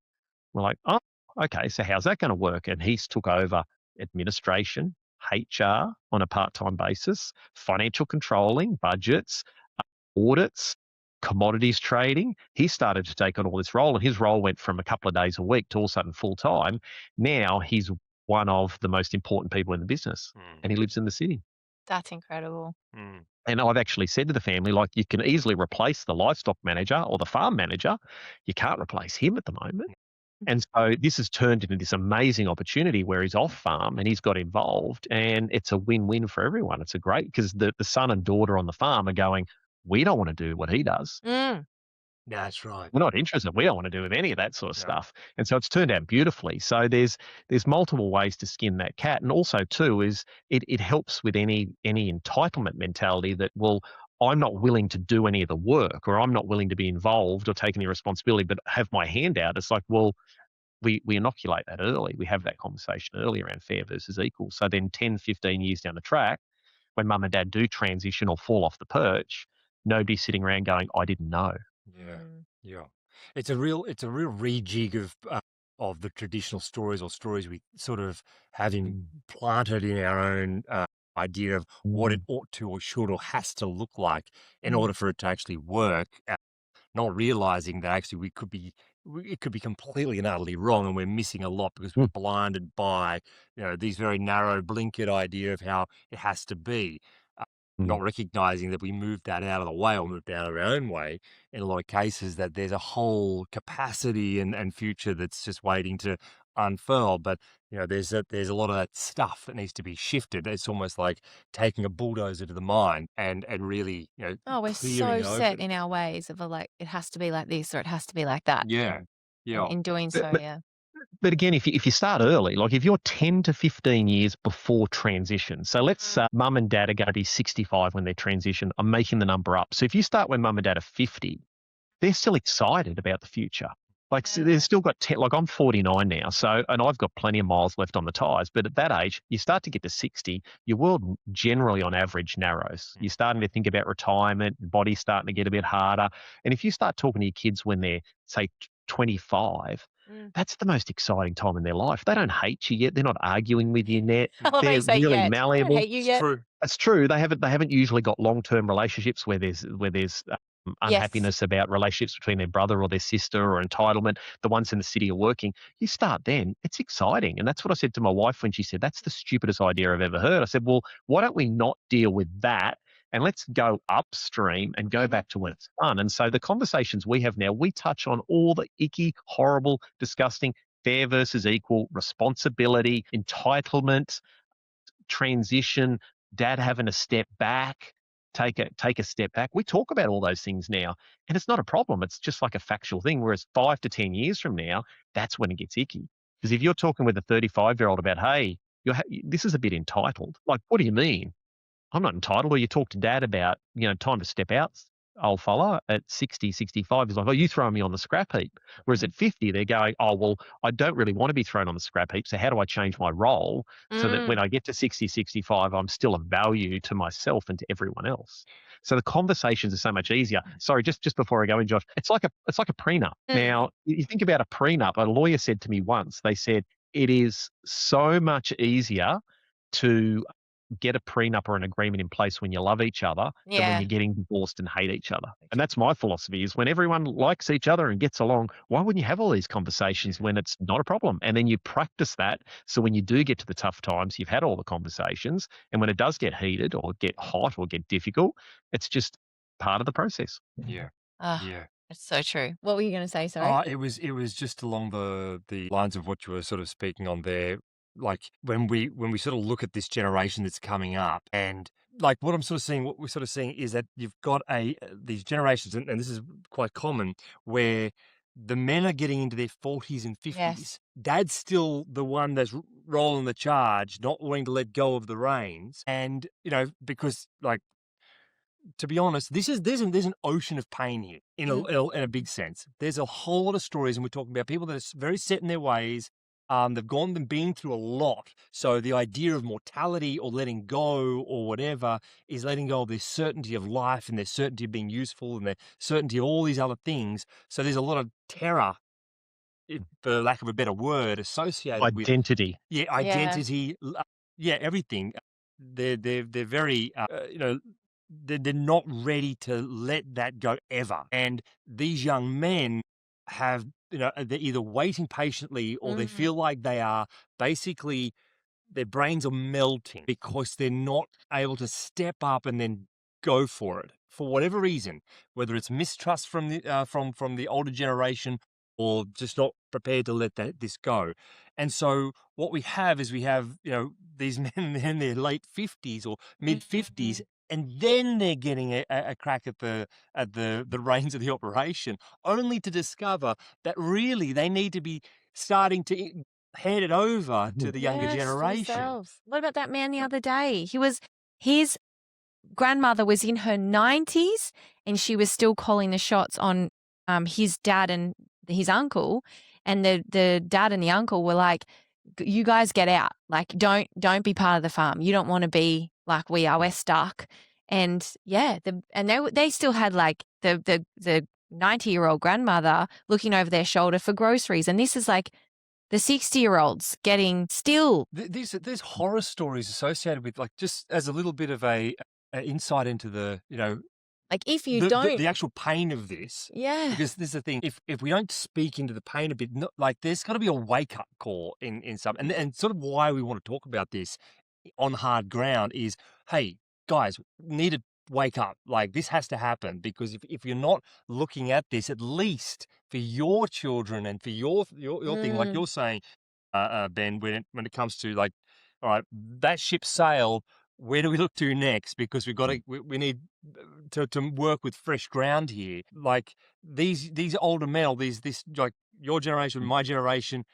We're like, "Oh, okay, so how's that gonna work?" And he's took over administration, HR on a part-time basis, financial controlling, budgets, audits, commodities trading. He started to take on all this role, and his role went from a couple of days a week to all of a sudden full-time. Now he's one of the most important people in the business, and he lives in the city. That's incredible. Mm. And I've actually said to the family, like, you can easily replace the livestock manager or the farm manager. You can't replace him at the moment. And so this has turned into this amazing opportunity where he's off farm and he's got involved, and it's a win-win for everyone. It's a great because the son and daughter on the farm are going, we don't want to do what he does. Mm. That's right. We're not interested. We don't want to do with any of that sort of Yeah. stuff. And so it's turned out beautifully. So there's multiple ways to skin that cat. And also too is it helps with any entitlement mentality that, well, I'm not willing to do any of the work, or I'm not willing to be involved or take any responsibility, but have my hand out. It's like, well, we inoculate that early. We have that conversation early around fair versus equal. So then 10, 15 years down the track, when mum and dad do transition or fall off the perch, nobody's sitting around going, I didn't know. Yeah, Mm. yeah. It's a real rejig of the traditional stories or stories we sort of have implanted in our own idea of what it Mm. ought to or should or has to look like in Mm. order for it to actually work. Not realizing that actually it could be completely and utterly wrong, and we're missing a lot because we're Mm. blinded by these very narrow, blinkered idea of how it has to be. Uh, Mm. Not recognizing that we moved that out of the way or moved out of our own way in a lot of cases, that there's a whole capacity and future that's just waiting to unfurl. But there's a lot of that stuff that needs to be shifted. It's almost like taking a bulldozer to the mine and really Oh, we're clearing so it set open. in our ways of like, it has to be like this or it has to be like that. Yeah. And Yeah. in doing But, so, but yeah. but again, if you start early, like if you're 10 to 15 years before transition, so let's mum and dad are going to be 65 when they transition. I'm making the number up. So if you start when mum and dad are 50, they're still excited about the future. Like, so they've still got 10, like I'm 49 now, so, and I've got plenty of miles left on the tires. But at that age, you start to get to 60, your world generally on average narrows. You're starting to think about retirement, the body's starting to get a bit harder. And if you start talking to your kids when they're, say, 25, Mm. that's the most exciting time in their life. They don't hate you yet. They're not arguing with you yet. I love how you They're say really yet. I don't malleable. hate you It's yet. true. That's true. They haven't usually got long-term relationships where there's Yes. unhappiness about relationships between their brother or their sister or entitlement. The ones in the city are working. You start then, it's exciting. And that's what I said to my wife when she said, that's the stupidest idea I've ever heard. I said, well, why don't we not deal with that? And let's go upstream and go back to when it's fun. And so the conversations we have now, we touch on all the icky, horrible, disgusting, fair versus equal, responsibility, entitlement, transition, dad having to step back, take a step back. We talk about all those things now, and it's not a problem. It's just like a factual thing. Whereas 5 to 10 years from now, that's when it gets icky. Because if you're talking with a 35-year-old about, hey, this is a bit entitled. Like, what do you mean? I'm not entitled. Or you talk to dad about, time to step out, old fella, at 60, 65, he's like, oh, you throwing me on the scrap heap. Whereas at 50, they're going, oh, well, I don't really want to be thrown on the scrap heap. So how do I change my role so that when Mm. I get to 60, 65, I'm still of value to myself and to everyone else? So the conversations are so much easier. Sorry, just before I go in, Josh, it's like a prenup. Mm. Now, you think about a prenup. A lawyer said to me once, they said, it is so much easier to get a prenup or an agreement in place when you love each other than when Yeah. you're getting divorced and hate each other. And that's my philosophy is when everyone likes each other and gets along, why wouldn't you have all these conversations when it's not a problem? And then you practice that. So when you do get to the tough times, you've had all the conversations. And when it does get heated or get hot or get difficult, it's just part of the process. Yeah. Ah, Yeah. it's so true. What were you going to say? Sorry. It was just along the lines of what you were sort of speaking on there. Like when we sort of look at this generation that's coming up, and like what we're sort of seeing is that you've got these generations, and this is quite common, where the men are getting into their 40s and 50s. Yes. Dad's still the one that's rolling the charge, not wanting to let go of the reins, and because like to be honest, there's an ocean of pain here in Mm. in a big sense. There's a whole lot of stories, and we're talking about people that are very set in their ways, They've been through a lot. So the idea of mortality or letting go or whatever is letting go of their certainty of life and their certainty of being useful and their certainty of all these other things. So there's a lot of terror, for lack of a better word, associated with Identity. identity, everything. They're very they're not ready to let that go ever. And these young men have they're either waiting patiently or they feel like they are basically their brains are melting because they're not able to step up and then go for it for whatever reason, whether it's mistrust from the from the older generation or just not prepared to let this go. And so what we have is these men in their late 50s or mid 50s, and then they're getting a crack at the reins of the operation, only to discover that really they need to be starting to hand it over to the younger Yes, generation. themselves. What about that man the other day? His grandmother was in her 90s and she was still calling the shots on his dad and his uncle. And the dad and the uncle were like, you guys get out. Like, don't be part of the farm. You don't want to be like we are. We're stuck. And yeah, they still had like the 90-year-old grandmother looking over their shoulder for groceries. And this is like the 60-year-olds getting still. There's horror stories associated with, like, just as a little bit of a insight into the like if you don't the actual pain of this. Yeah. Because this is the thing, if we don't speak into the pain a bit, like there's got to be a wake up call in some, and sort of why we want to talk about this on hard ground is, hey guys, need to wake up. Like, this has to happen, because if you're not looking at this, at least for your children and for your thing, like you're saying, Ben, when it comes to, like, all right, that ship sailed, where do we look to next? Because we need to work with fresh ground here. Like these older men, or this like your generation, my generation,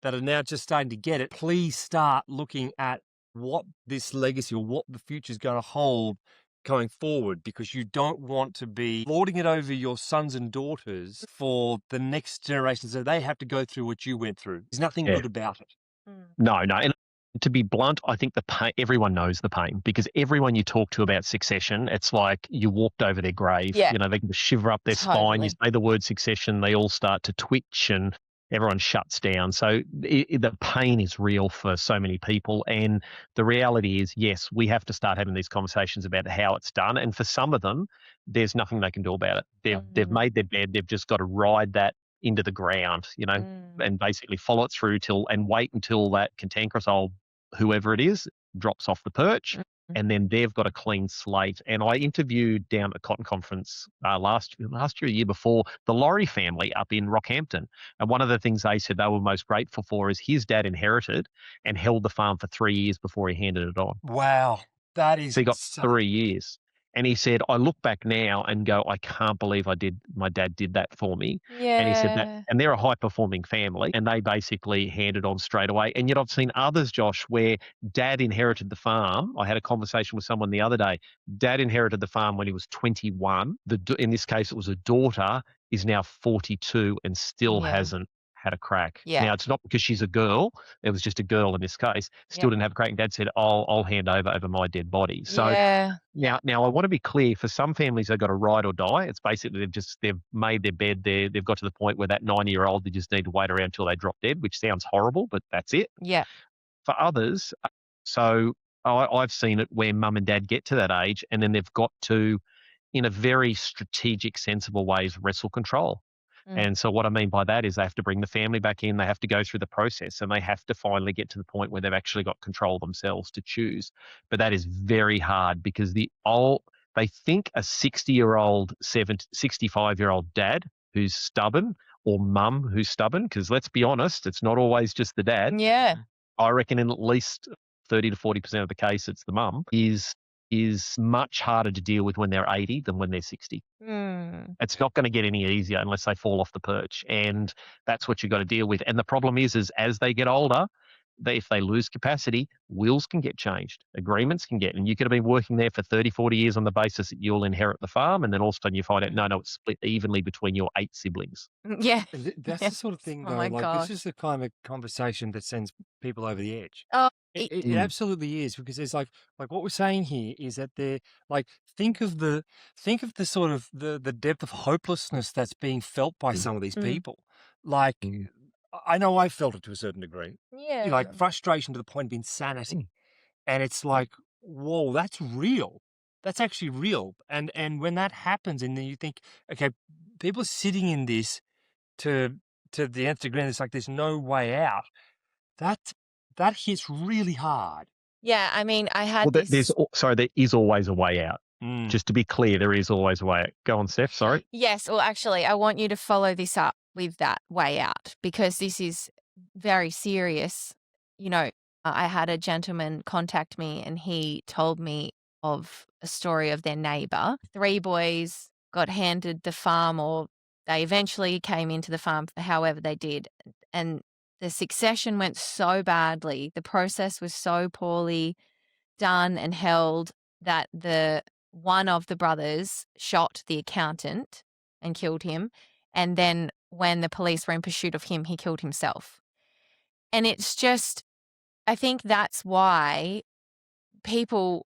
that are now just starting to get it. Please start looking at what this legacy or what the future is going to hold going forward, because you don't want to be lording it over your sons and daughters for the next generation, so they have to go through what you went through. There's nothing good about it. No. And to be blunt, I think the pain, everyone knows the pain, because everyone you talk to about succession, it's like you walked over their grave. Yeah. They can shiver up their spine. You say the word succession, they all start to twitch and everyone shuts down. So the pain is real for so many people. And the reality is, yes, we have to start having these conversations about how it's done. And for some of them, there's nothing they can do about it. They've made their bed. They've just got to ride that into the ground, and basically follow it through and wait until that cantankerous old whoever it is drops off the perch, and then they've got a clean slate. And I interviewed down at Cotton Conference last year, year before, the Laurie family up in Rockhampton. And one of the things they said they were most grateful for is his dad inherited and held the farm for 3 years before he handed it on. Wow, that is. So he got 3 years. And he said, I look back now and go, I can't believe my dad did that for me. Yeah. And he said that, and they're a high performing family, and they basically handed on straight away. And yet I've seen others, Josh, where dad inherited the farm. I had a conversation with someone the other day. Dad inherited the farm when he was 21. In this case, it was a daughter, is now 42 and still hasn't had a crack. Yeah. Now, it's not because she's a girl. It was just a girl in this case. Still didn't have a crack. And dad said, I'll hand over my dead body. So now I want to be clear, for some families, they've got to ride or die. It's basically they've made their bed. They've got to the point where that 90-year-old, they just need to wait around until they drop dead, which sounds horrible, but that's it. Yeah. For others, so I've seen it where mum and dad get to that age, and then they've got to, in a very strategic, sensible ways, wrestle control. And so what I mean by that is they have to bring the family back in, they have to go through the process, and they have to finally get to the point where they've actually got control themselves to choose. But that is very hard, because they think a 60-year-old, 65-year-old dad who's stubborn, or mum who's stubborn, because let's be honest, it's not always just the dad. Yeah. I reckon in at least 30 to 40% of the case, it's the mum, is much harder to deal with when they're 80 than when they're 60. It's not going to get any easier unless they fall off the perch. And that's what you've got to deal with. And the problem is as they get older, if they lose capacity, wills can get changed, agreements can get, and you could have been working there for 30, 40 years on the basis that you'll inherit the farm, and then all of a sudden you find out, no, it's split evenly between your 8 siblings. Yeah. That's Yeah. the sort of thing, Oh though. my Like, this gosh. is the kind of conversation that sends people over the edge. Oh, It absolutely is, because it's like what we're saying here is that they're like, think of the sort of the depth of hopelessness that's being felt by some of these people. Like, I know I felt it to a certain degree, yeah. like frustration to the point of insanity, and it's like, whoa, that's real. That's actually real. And when that happens, and then you think, okay, people are sitting in this to the nth degree, and it's like there's no way out. That that hits really hard. Yeah, I mean, I Well, had this. there is always a way out. Mm. Just to be clear, there is always a way out. Go on, Steph, sorry. Yes, well, actually, I want you to follow this up with that way out, because this is very serious. You know, I had a gentleman contact me and he told me of a story of their neighbor. 3 boys got handed the farm, or they eventually came into the farm, however they did. And the succession went so badly. The process was so poorly done and held that one of the brothers shot the accountant and killed him. And then when the police were in pursuit of him, he killed himself. And it's just, I think that's why people,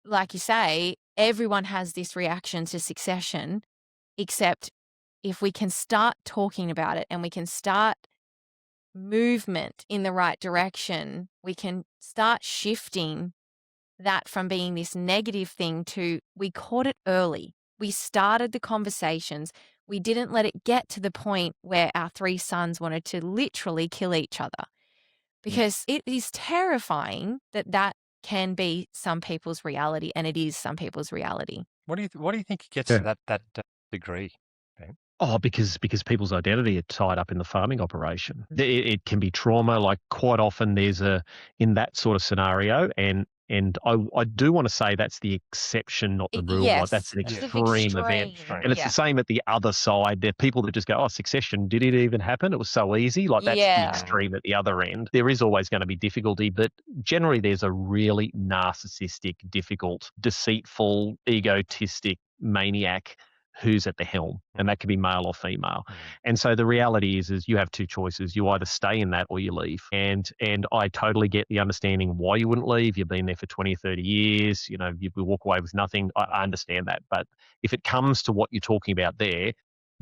like you say, everyone has this reaction to succession, except if we can start talking about it and we can start movement in the right direction, we can start shifting that from being this negative thing to, we caught it early. We started the conversations. We didn't let it get to the point where our 3 sons wanted to literally kill each other, because it is terrifying that that can be some people's reality, and it is some people's reality. What do you think it gets Yeah. to that degree? Ben? Oh, because people's identity are tied up in the farming operation. It can be trauma. Like, quite often in that sort of scenario, and I do want to say that's the exception, not the rule. Like, that's Yes, an it's the extreme event. extreme. And it's Yeah. the same at the other side. There are people that just go, oh, succession, did it even happen? It was so easy. Like, that's the Yeah. extreme at the other end. There is always going to be difficulty, but generally there's a really narcissistic, difficult, deceitful, egotistic maniac who's at the helm, and that could be male or female. And so the reality is you have 2 choices. You either stay in that or you leave. And I totally get the understanding why you wouldn't leave. You've been there for 20, 30 years, you walk away with nothing. I understand that. But if it comes to what you're talking about there,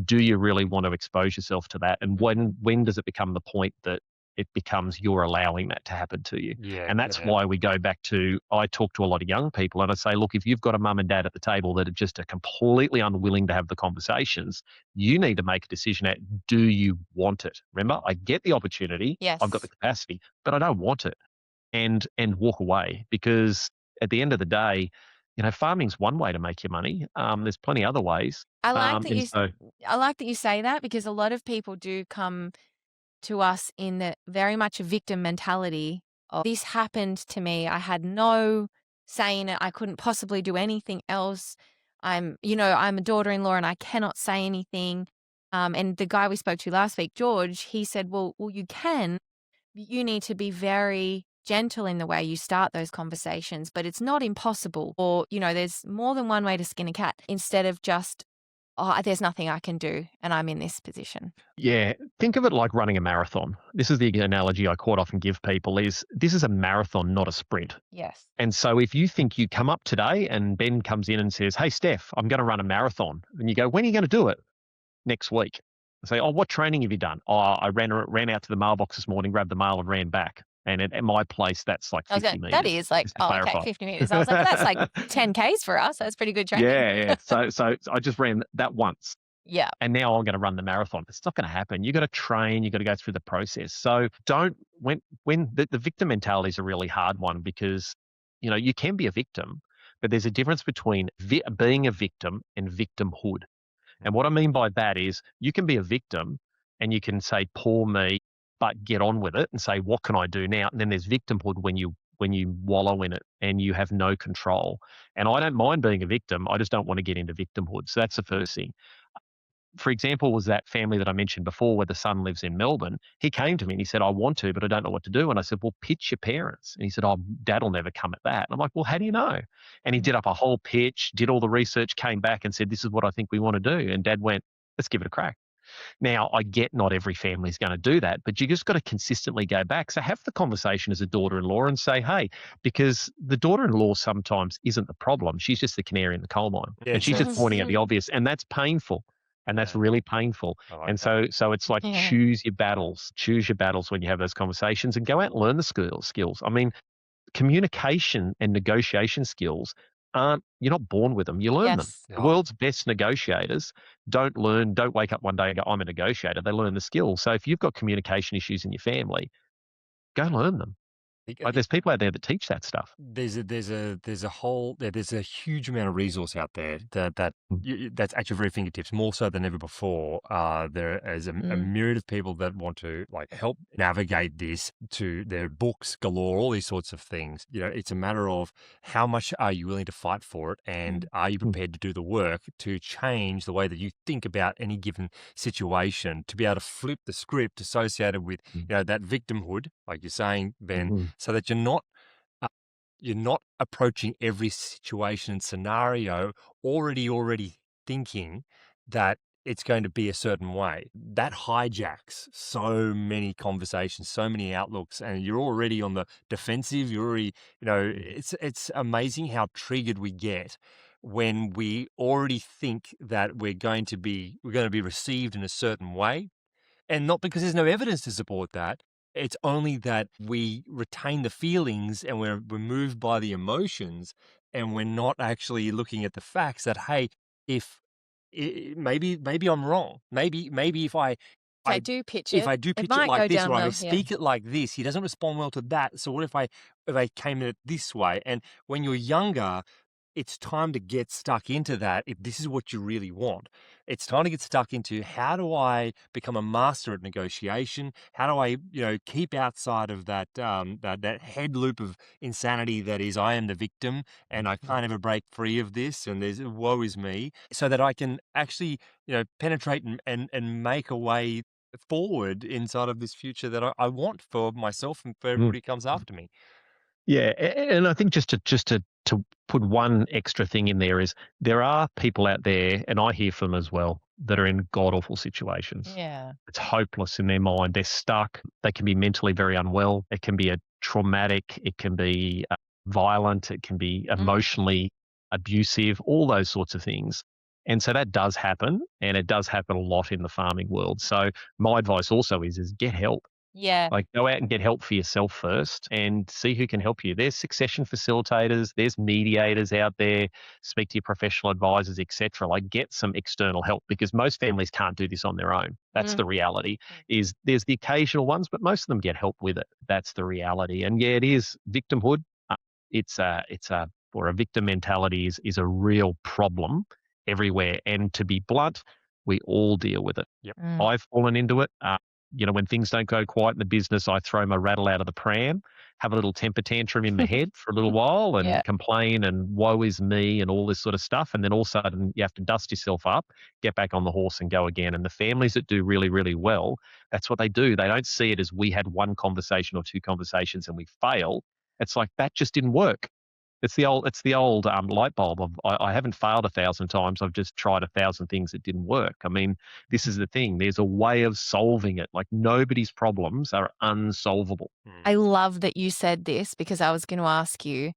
do you really want to expose yourself to that? And when does it become the point that it becomes you're allowing that to happen to you? Yeah, And that's why we go back to, I talk to a lot of young people and I say, look, if you've got a mum and dad at the table that are completely unwilling to have the conversations, you need to make a decision at, do you want it? Remember, I get the opportunity, Yes. I've got the capacity, but I don't want it. And walk away, because at the end of the day, farming's one way to make your money. There's plenty other ways. I like that And you so, I like that you say that, because a lot of people do come to us in the very much a victim mentality of, this happened to me. I had no say in it. I couldn't possibly do anything else. I'm a daughter-in-law and I cannot say anything. And the guy we spoke to last week, George, he said, well, you can. You need to be very gentle in the way you start those conversations, but it's not impossible. Or, there's more than one way to skin a cat, instead of just, oh, there's nothing I can do and I'm in this position. yeah, think of it like running a marathon. This is the analogy I quite often give people, is this is a marathon, not a sprint. Yes. And so if you think you come up today and Ben comes in and says, hey, Steph, I'm going to run a marathon. And you go, when are you going to do it? Next week. I say, oh, what training have you done? Oh, I ran out to the mailbox this morning, grabbed the mail and ran back. And at my place, that's like 50 meters. That is like, just to oh, okay, clarify. 50 meters. I was like, that's like 10 Ks for us. That's pretty good training. Yeah. So I just ran that once. Yeah. And now I'm going to run the marathon. It's not going to happen. You've got to train. You've got to go through the process. So when the victim mentality is a really hard one, because, you can be a victim, but there's a difference between being a victim and victimhood. And what I mean by that is, you can be a victim and you can say, poor me, but get on with it and say, what can I do now? And then there's victimhood when you wallow in it and you have no control. And I don't mind being a victim. I just don't want to get into victimhood. So that's the first thing. for example, was that family that I mentioned before where the son lives in Melbourne. He came to me and he said, I want to, but I don't know what to do. And I said, well, pitch your parents. And he said, oh, dad will never come at that. And I'm like, well, how do you know? And he did up a whole pitch, did all the research, came back and said, this is what I think we want to do. And dad went, let's give it a crack. Now, I get not every family is going to do that, but you just got to consistently go back. So have the conversation as a daughter-in-law and say, hey, because the daughter-in-law sometimes isn't the problem. She's just the canary in the coal mine. Yeah, And she's just exactly. pointing out the obvious. And that's painful. And that's Yeah. really painful. I like And that. so it's like Yeah. choose your battles when you have those conversations and go out and learn the skills. I mean, communication and negotiation skills you're not born with them, you learn them. Yes. The Yeah. world's best negotiators don't wake up one day and go, I'm a negotiator. They learn the skills. So if you've got communication issues in your family, go learn them. I Like think there's people out there that teach that stuff. there's a huge amount of resource out there that's at your very fingertips, more so than ever before. There is a Mm. myriad of people that want to like help navigate this. To their books galore, all these sorts of things. It's a matter of how much are you willing to fight for it, and are you prepared to do the work to change the way that you think about any given situation, to be able to flip the script associated with that victimhood, like you're saying, Ben, so that you're not approaching every situation and scenario already thinking that it's going to be a certain way. That hijacks so many conversations, so many outlooks, and you're already on the defensive. You're already, it's amazing how triggered we get when we already think that we're going to be received in a certain way, and not because there's no evidence to support that. It's only that we retain the feelings and we're moved by the emotions, and we're not actually looking at the facts that, hey, if maybe I'm wrong. Maybe if I If I I do pitch if it, I do it pitch it might like go this, down or I the speak it like this, he doesn't respond well to that. So what if I came at it this way? And when you're younger, it's time to get stuck into that. If this is what you really want, it's time to get stuck into, how do I become a master at negotiation? How do I, keep outside of that head loop of insanity that is, I am the victim and I can't ever break free of this, and there's woe is me, so that I can actually, penetrate and make a way forward inside of this future that I want for myself and for everybody who comes after me. Yeah, and I think just to put one extra thing in there is there are people out there, and I hear from them as well, that are in god awful situations. Yeah. It's hopeless in their mind. They're stuck. They can be mentally very unwell. It can be a traumatic. It can be violent. It can be emotionally abusive. All those sorts of things. And so that does happen, and it does happen a lot in the farming world. So my advice also is get help. Yeah. Like, go out and get help for yourself first and see who can help you. There's succession facilitators, there's mediators out there, speak to your professional advisors, etc. Like, get some external help, because most families can't do this on their own. That's the reality. Is there's the occasional ones, but most of them get help with it. That's the reality. And yeah, it is victimhood. Or a victim mentality is a real problem everywhere. And to be blunt, we all deal with it. Yep. I've fallen into it. When things don't go quite in the business, I throw my rattle out of the pram, have a little temper tantrum in my head for a little while and Yeah. complain and woe is me and all this sort of stuff. And then all of a sudden you have to dust yourself up, get back on the horse and go again. And the families that do really, really well, that's what they do. They don't see it as we had one conversation or two conversations and we fail. It's like, that just didn't work. It's the old light bulb of, I haven't failed 1,000 times. I've just tried 1,000 things that didn't work. I mean, this is the thing. There's a way of solving it. Like, nobody's problems are unsolvable. I love that you said this, because I was going to ask you,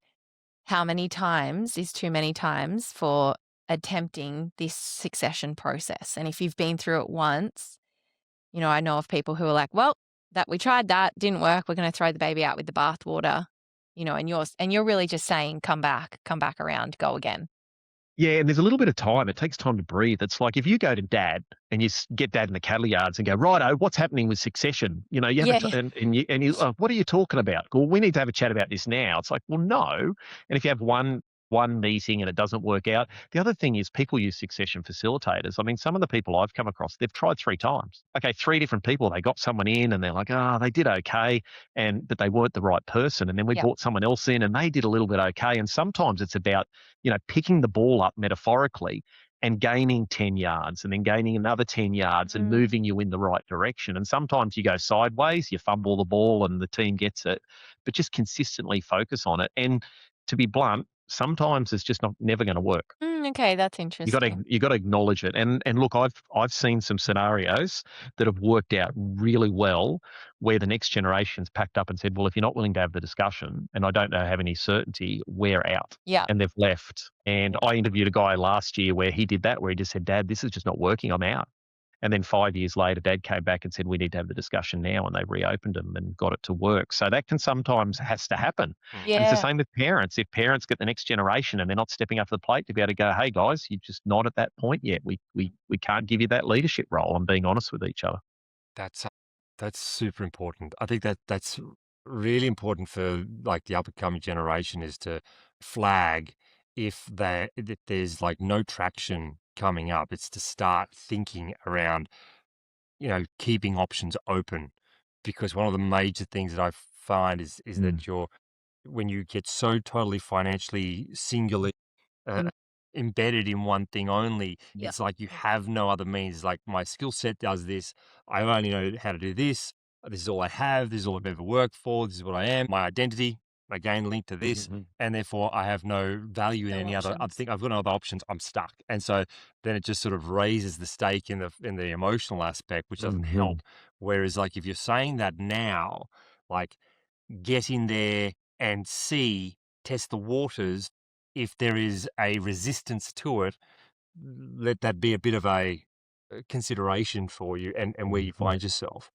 how many times is too many times for attempting this succession process? And if you've been through it once, I know of people who are like, well, we tried that, didn't work. We're going to throw the baby out with the bathwater, and you're really just saying, come back around, go again. Yeah, and there's a little bit of time. It takes time to breathe. It's like if you go to dad and you get dad in the cattle yards and go, righto, what's happening with succession? You have and you what are you talking about? Well, we need to have a chat about this now. It's like, well, no. And if you have one meeting and it doesn't work out, the other thing is people use succession facilitators. I mean, some of the people I've come across, they've tried 3 times. Okay, 3 different people. They got someone in and they're like, they did okay, but they weren't the right person. And then we brought someone else in and they did a little bit okay. And sometimes it's about, picking the ball up metaphorically and gaining 10 yards and then gaining another 10 yards and moving you in the right direction. And sometimes you go sideways, you fumble the ball and the team gets it, but just consistently focus on it. And to be blunt, sometimes it's just never going to work. Okay, that's interesting. You got to acknowledge it. And look, I've seen some scenarios that have worked out really well, where the next generation's packed up and said, "Well, if you're not willing to have the discussion, and I don't know have any certainty, we're out." Yeah. And they've left. And I interviewed a guy last year where he did that, where he just said, "Dad, this is just not working. I'm out." And then 5 years later, Dad came back and said, "We need to have the discussion now," and they reopened them and got it to work. So that can sometimes has to happen. And it's the Yeah. same with parents. If parents get the next generation and they're not stepping up to the plate to be able to go, "Hey guys, you're just not at that point yet. We can't give you that leadership role," and being honest with each other. That's that's super important. I think that's really important for like the up and coming generation is to flag if there's like no traction coming up. It's to start thinking around, keeping options open, because one of the major things that I find is Mm. that when you get so totally financially singular uh, embedded in one thing only, Yeah. it's like you have no other means. It's like my skill set does this. I only know how to do this. This is all I have. This is all I've ever worked for. This is what I am. My identity, again, linked to this. Mhm. And therefore, I have no value in No any other. I options. think I've got no other options. I'm stuck. And so then it just sort of raises the stake in the emotional aspect, which doesn't Mhm. help. Whereas, like, if you're saying that now, like, get in there and test the waters. If there is a resistance to it, let that be a bit of a consideration for you and where you Mhm. find yourself.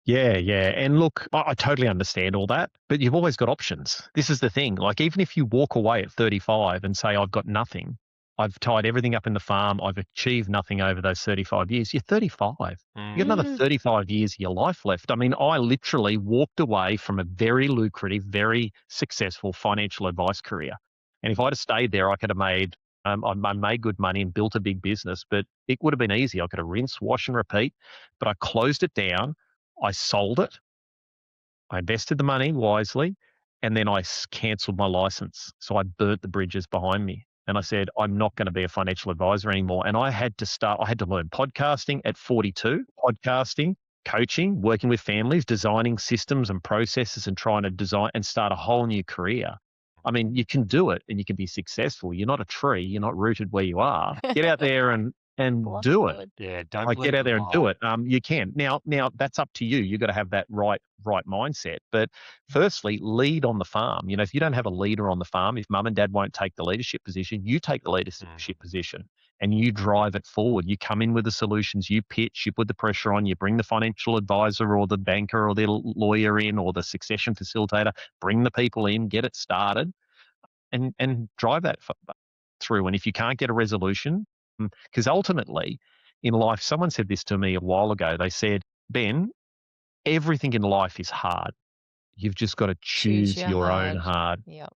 Yeah, yeah. And look, I totally understand all that, but you've always got options. This is the thing. Like, even if you walk away at 35 and say, "I've got nothing, I've tied everything up in the farm, I've achieved nothing over those 35 years," you're 35. You got another Mm. 35 years of your life left. I mean, I literally walked away from a very lucrative, very successful financial advice career. And if I'd have stayed there, I could have made, I made good money and built a big business, but it would have been easy. I could have rinse, wash, and repeat, but I closed it down. I sold it. I invested the money wisely, and then I cancelled my license. So I burnt the bridges behind me. And I said, "I'm not going to be a financial advisor anymore." And I had to learn podcasting at 42, podcasting, coaching, working with families, designing systems and processes and trying to design and start a whole new career. I mean, you can do it and you can be successful. You're not a tree. You're not rooted where you are. Get out there and do it. Blockwood. Yeah, don't Like, believe get out the there and do lie. it. You can. Now that's up to you. You've got to have that right mindset. But firstly, lead on the farm. If you don't have a leader on the farm, if mum and dad won't take the leadership position, you take the leadership position and you drive it forward. You come in with the solutions, you pitch, you put the pressure on, you bring the financial advisor or the banker or the lawyer in or the succession facilitator, bring the people in, get it started and drive that through. And if you can't get a resolution, because ultimately in life, someone said this to me a while ago. They said, "Ben, everything in life is hard. You've just got to Choose choose your your own hard. hard." Yep.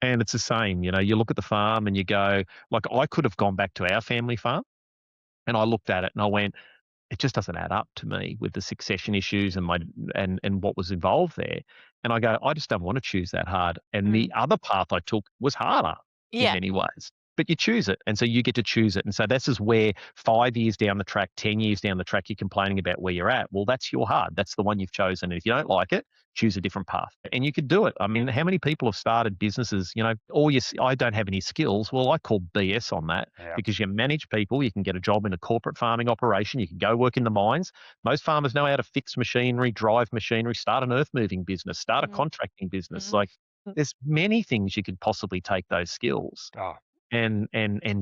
And it's the same. You look at the farm and you go, like, I could have gone back to our family farm and I looked at it and I went, it just doesn't add up to me with the succession issues and what was involved there. And I go, I just don't want to choose that hard. And the other path I took was harder in Yeah. many ways. But you choose it. And so you get to choose it. And so this is where 5 years down the track, 10 years down the track, you're complaining about where you're at. Well, that's your hard. That's the one you've chosen. And if you don't like it, choose a different path. And you could do it. I mean, how many people have started businesses, I don't have any skills. Well, I call BS on that Yeah. because you manage people. You can get a job in a corporate farming operation. You can go work in the mines. Most farmers know how to fix machinery, drive machinery, start an earth moving business, start a Mhm. contracting business. Mhm. Like, there's many things you could possibly take those skills Oh, and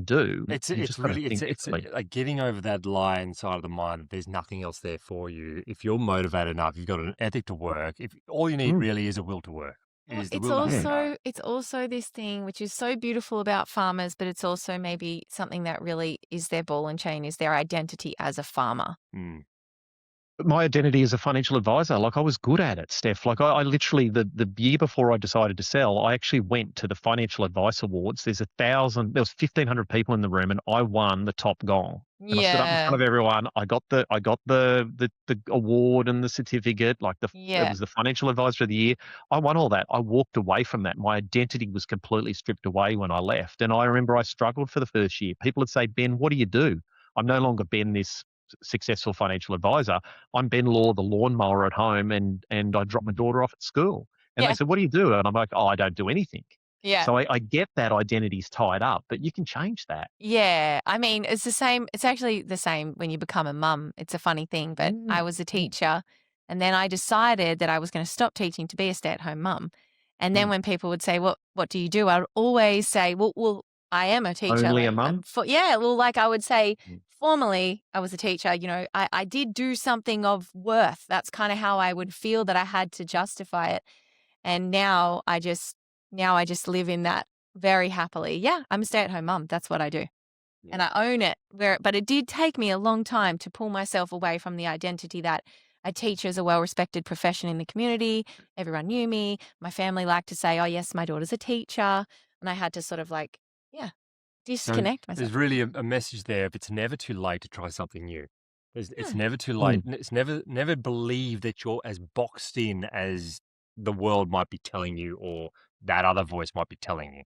do. You it's just got to really think it's differently. like getting over that lie inside of the mind that there's nothing else there for you. If you're motivated enough, you've got an ethic to work. If all you need Mm, really is a will to work, Well, is the it's will to have a yeah. go. also this thing which is so beautiful about farmers, but it's also maybe something that really is their ball and chain, is their identity as a farmer. Mm. My identity as a financial advisor, like I was good at it, Steph. Like I literally the year before I decided to sell, I actually went to the Financial Advice Awards. There was 1,500 people in the room, and I won the top gong. And I stood up in Yeah. front of everyone. I got the award and the certificate. It Yeah. was the Financial Advisor of the Year. I won all that. I walked away from that. My identity was completely stripped away when I left. And I remember I struggled for the first year. People would say, Ben, what do you do? I'm no longer Ben, this successful financial advisor. I'm Ben Law, the lawnmower at home, and I drop my daughter off at school. And they Yeah. said, "What do you do?" And I'm like, "Oh, I don't do anything." Yeah. So I get that identity's tied up, but you can change that. Yeah, I mean, it's the same. It's actually the same when you become a mum. It's a funny thing, but I Mm, was a mm, teacher and then I decided that I was going to stop teaching to be a stay-at-home mum. And then mm. when people would say, what do you do?" I would always say, well, I am a teacher. Only a Like, mum. yeah, well, like I would say, Mm. formally, I was a teacher. I did do something of worth. That's kind of how I would feel that I had to justify it. And now I just live in that very happily. Yeah, I'm a stay-at-home mum. That's what I do. Yeah. And I own it. But it did take me a long time to pull myself away from the identity that a teacher is a well-respected profession in the community. Everyone knew me. My family liked to say, "Oh, yes, my daughter's a teacher." And I had to sort of like, yeah, So disconnect there's myself. really a message there. If it's never too late to try something new. It's Yeah. never too late. Mm. It's never believe that you're as boxed in as the world might be telling you or that other voice might be telling you.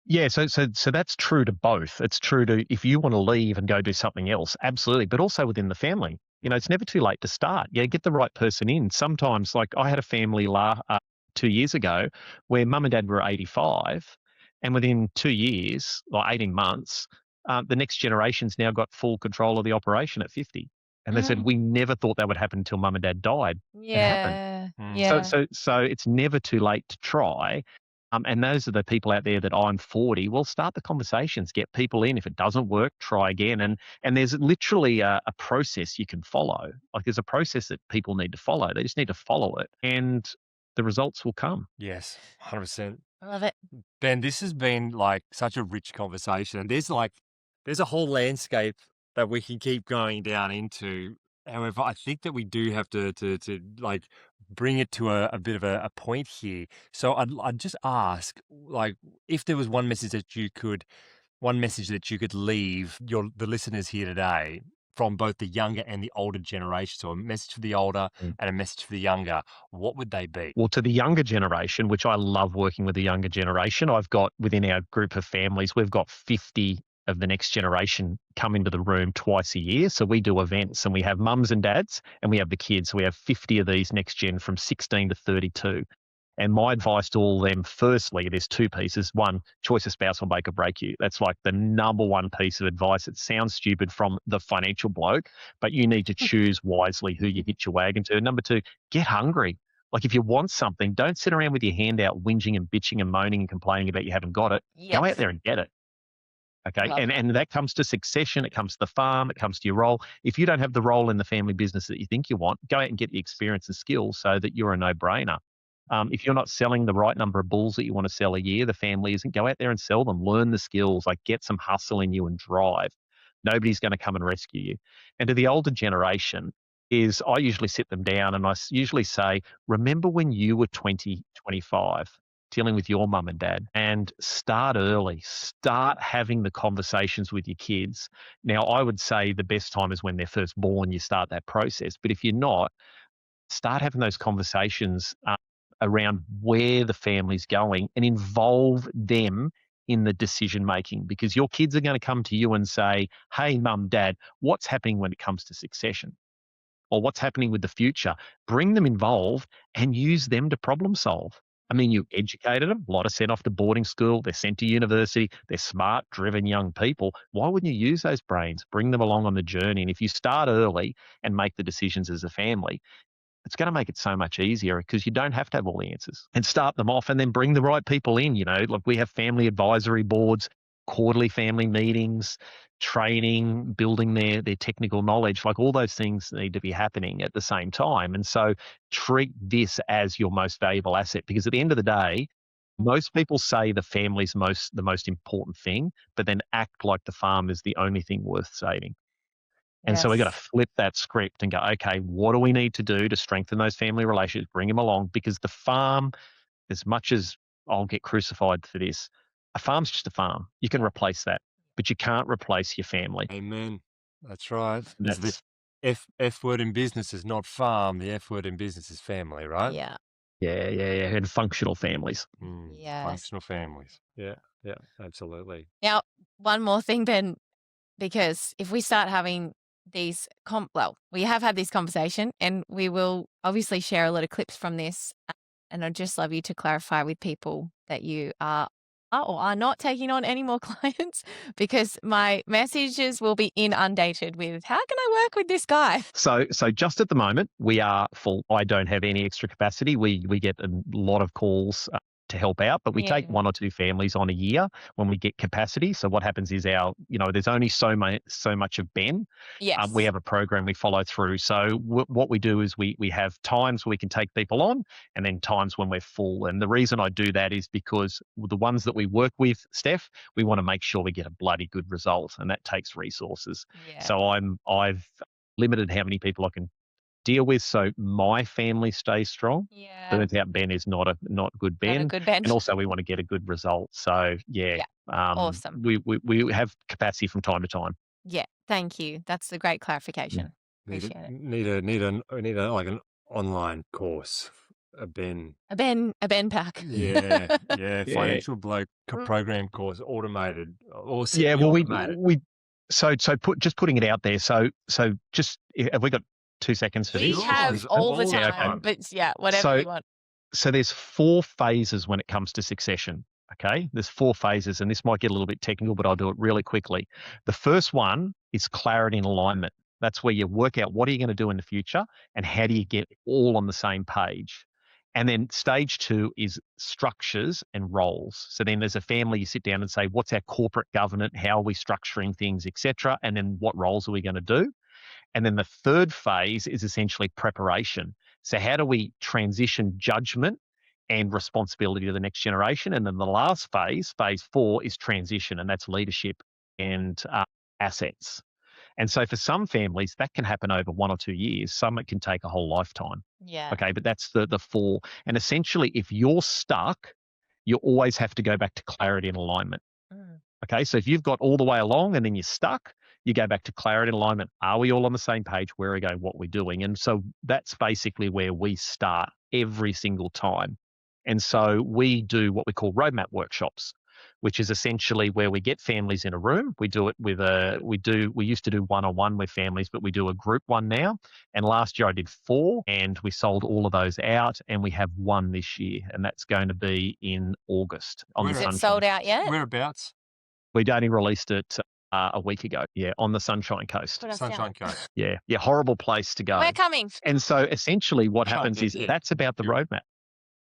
Yeah, so that's true to both. It's true to if you want to leave and go do something else, absolutely, but also within the family. It's never too late to start. Yeah, get the right person in. Sometimes, like I had a family 2 years ago where mum and dad were 85, and within 2 years, or 18 months, the next generation's now got full control of the operation at 50. And they said, Mm. we never thought that would happen until mum and dad died. It happened. Yeah. Mm. So Yeah. so so it's never too late to try. And those are the people out there that I'm 40. Well, start the conversations, get people in. If it doesn't work, try again. And there's literally a process you can follow. Like there's a process that people need to follow. They just need to follow it, and the results will come. Yes, 100%. I love it. Ben, this has been like such a rich conversation. And there's a whole landscape that we can keep going down into. However, I think that we do have to like bring it to a bit of a point here. So I'd just ask, like, if there was one message that you could leave the listeners here today from both the younger and the older generation. So a message for the older and a message for the younger, what would they be? Well, to the younger generation, which I love working with the younger generation, I've got within our group of families, we've got 50 of the next generation come into the room twice a year. So we do events and we have mums and dads and we have the kids. So we have 50 of these next gen from 16 to 32. And my advice to all of them, firstly, there's two pieces. One, choice of spouse will make or break you. That's like the number one piece of advice. It sounds stupid from the financial bloke, but you need to choose wisely who you hitch your wagon to. Number two, get hungry. Like if you want something, don't sit around with your hand out whinging and bitching and moaning and complaining about you haven't got it. Go Yep. out there and get it. Okay. Love And that comes to succession, it comes to the farm, it comes to your role. If you don't have the role in the family business that you think you want, go out and get the experience and skills so that you're a no-brainer. If you're not selling the right number of bulls that you want to sell a year, the family isn't. Go out there and sell them. Learn the skills. Like get some hustle in you and drive. Nobody's going to come and rescue you. And to the older generation, is I usually sit them down and usually say, remember when you were 20, 25, dealing with your mum and dad, and start early. Start having the conversations with your kids. Now, I would say the best time is when they're first born. You start that process. But if you're not, start having those conversations around where the family's going and involve them in the decision making, because your kids are going to come to you and say, hey, mum, dad, what's happening when it comes to succession or what's happening with the future? Bring them involved and use them to problem solve. I mean, you educated them. A lot are sent off to boarding school. They're sent to university. They're smart, driven young people. Why wouldn't you use those brains? Bring them along on the journey. And if you start early and make the decisions as a family, it's going to make it so much easier because you don't have to have all the answers, and start them off and then bring the right people in. Like we have family advisory boards, quarterly family meetings, training, building their technical knowledge. Like all those things need to be happening at the same time. And so treat this as your most valuable asset, because at the end of the day, most people say the family's the most important thing, but then act like the farm is the only thing worth saving. And so we've got to Yes. flip that script and go, okay, what do we need to do to strengthen those family relationships, bring them along? Because the farm, as much as I'll get crucified for this, a farm's just a farm. You can replace that, but you can't replace your family. Amen. That's right. It's the That's F word in business is not farm. The F word in business is family, right? Yeah. yeah, and functional families. Yes. Functional families. Yeah, absolutely. Now, one more thing, Ben, because if we start having these we have had this conversation and we will obviously share a lot of clips from this. And I'd just love you to clarify with people that you are or are not taking on any more clients, because my messages will be inundated with, how can I work with this guy? So just at the moment, we are full. I don't have any extra capacity. We get a lot of calls to help out, but we take Yeah. 1 or 2 families on a year when we get capacity. So what happens is there's only so much of Ben. Yes. We have a program we follow through. So what we do is we have times where we can take people on, and then times when we're full. And the reason I do that is because the ones that we work with, Steph, we want to make sure we get a bloody good result, and that takes resources. Yeah. So I've limited how many people I can deal with, so my family stays strong. Yeah. Turns out Ben is not good Ben. Not a good Ben. And also we want to get a good result. So Awesome. We have capacity from time to time. Yeah. Thank you. That's a great clarification. Appreciate it. Need a like an online course. A Ben pack. Yeah. Financial Bloke program course, automated or semi-automated. Putting it out there. So just, have we got 2 seconds for We this? have all the Yeah, time, okay. but whatever you want. So there's 4 phases when it comes to succession. Okay, there's 4 phases, and this might get a little bit technical, but I'll do it really quickly. The first one is clarity and alignment. That's where you work out what are you going to do in the future and how do you get all on the same page. And then stage 2 is structures and roles. So then there's a family, you sit down and say, what's our corporate governance? How are we structuring things, etc. And then what roles are we going to do? And then the third phase is essentially preparation. So how do we transition judgment and responsibility to the next generation? And then the last phase 4, is transition, and that's leadership and assets. And so for some families, that can happen over 1 or 2 years. Some it can take a whole lifetime. Yeah. Okay, but that's the 4. And essentially, if you're stuck, you always have to go back to clarity and alignment. Okay, so if you've got all the way along and then you're stuck, you go back to clarity and alignment. Are we all on the same page? Where are we going? What we're doing? And so that's basically where we start every single time. And so we do what we call roadmap workshops, which is essentially where we get families in a room. We do it with we used to do one-on-one with families, but we do a group one now. And last year I did 4, and we sold all of those out, and we have 1 this year, and that's going to be in August. Is it sold out yet? Whereabouts? We only released it a week ago. Yeah, on the Sunshine Coast. Sunshine Coast. Yeah, horrible place to go. We're coming. And so essentially what happens is that's about the roadmap.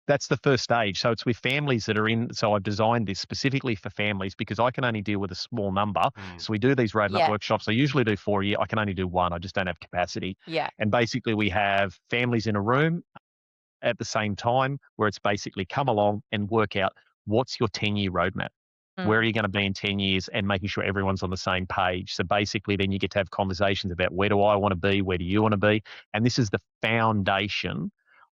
That's the first stage. So it's with families that are in. So I've designed this specifically for families because I can only deal with a small number. So we do these roadmap workshops. I usually do 4 a year. I can only do 1. I just don't have capacity. Yeah. And basically we have families in a room at the same time where it's basically come along and work out what's your 10-year roadmap. Where are you going to be in 10 years, and making sure everyone's on the same page. So basically then you get to have conversations about where do I want to be? Where do you want to be? And this is the foundation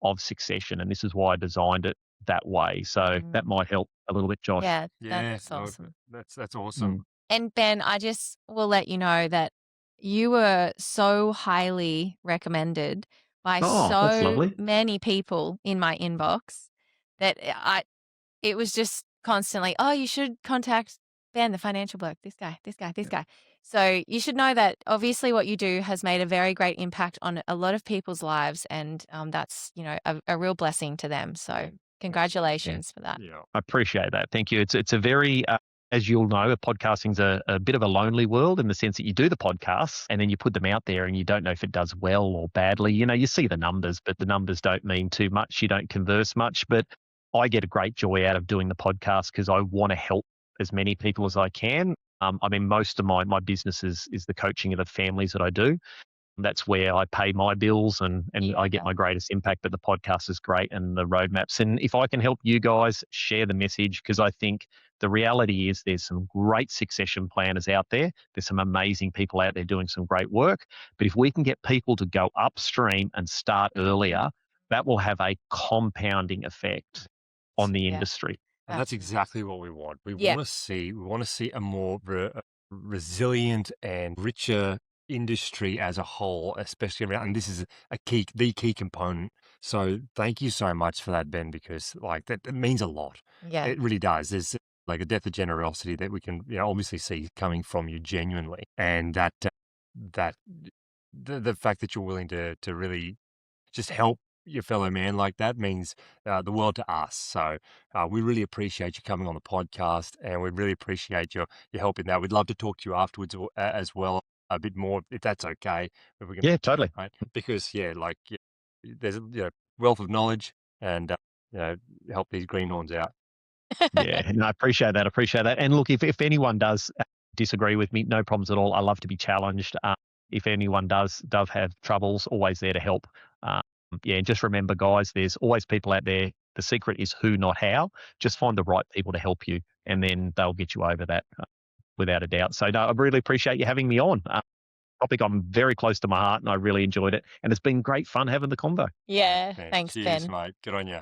of succession. And this is why I designed it that way. So that might help a little bit, Josh. Yeah, that's awesome. That's awesome. And Ben, I just will let you know that you were so highly recommended by so many people in my inbox that it was just constantly, oh, you should contact Ben, the financial bloke, this guy. So you should know that obviously what you do has made a very great impact on a lot of people's lives, and that's, a real blessing to them. So congratulations for that. Yeah, I appreciate that. Thank you. It's a very, as you'll know, podcasting's a bit of a lonely world in the sense that you do the podcasts and then you put them out there and you don't know if it does well or badly. You see the numbers, but the numbers don't mean too much. You don't converse much, but I get a great joy out of doing the podcast because I want to help as many people as I can. Most of my business is the coaching of the families that I do. That's where I pay my bills and I get my greatest impact, but the podcast is great and the roadmaps. And if I can help you guys share the message, because I think The reality is there's some great succession planners out there. There's some amazing people out there doing some great work. But if we can get people to go upstream and start earlier, that will have a compounding effect on the Yeah. industry. And that's Absolutely. exactly what we want. We Yeah. want to see a more resilient and richer industry as a whole, especially around. And this is the key component. So thank you so much for that, Ben, because like that means a lot. Yeah. It really does. There's like a depth of generosity that we can, obviously see coming from you genuinely, and that the fact that you're willing to really just help your fellow man like that means the world to us. So we really appreciate you coming on the podcast, and we really appreciate your help in that. We'd love to talk to you afterwards as well, a bit more, if that's okay. If we can, Yeah, totally. right? Because there's a wealth of knowledge, and help these greenhorns out. Yeah, and I appreciate that. Appreciate that. And look, if anyone does disagree with me, no problems at all. I love to be challenged. If anyone does have troubles, always there to help. Yeah, and just remember, guys, there's always people out there. The secret is who, not how. Just find the right people to help you, and then they'll get you over that without a doubt. So, no, I really appreciate you having me on. Topic I'm very close to my heart, and I really enjoyed it. And it's been great fun having the convo. Yeah. Man, Thanks, cheers, Ben. mate. Good on you.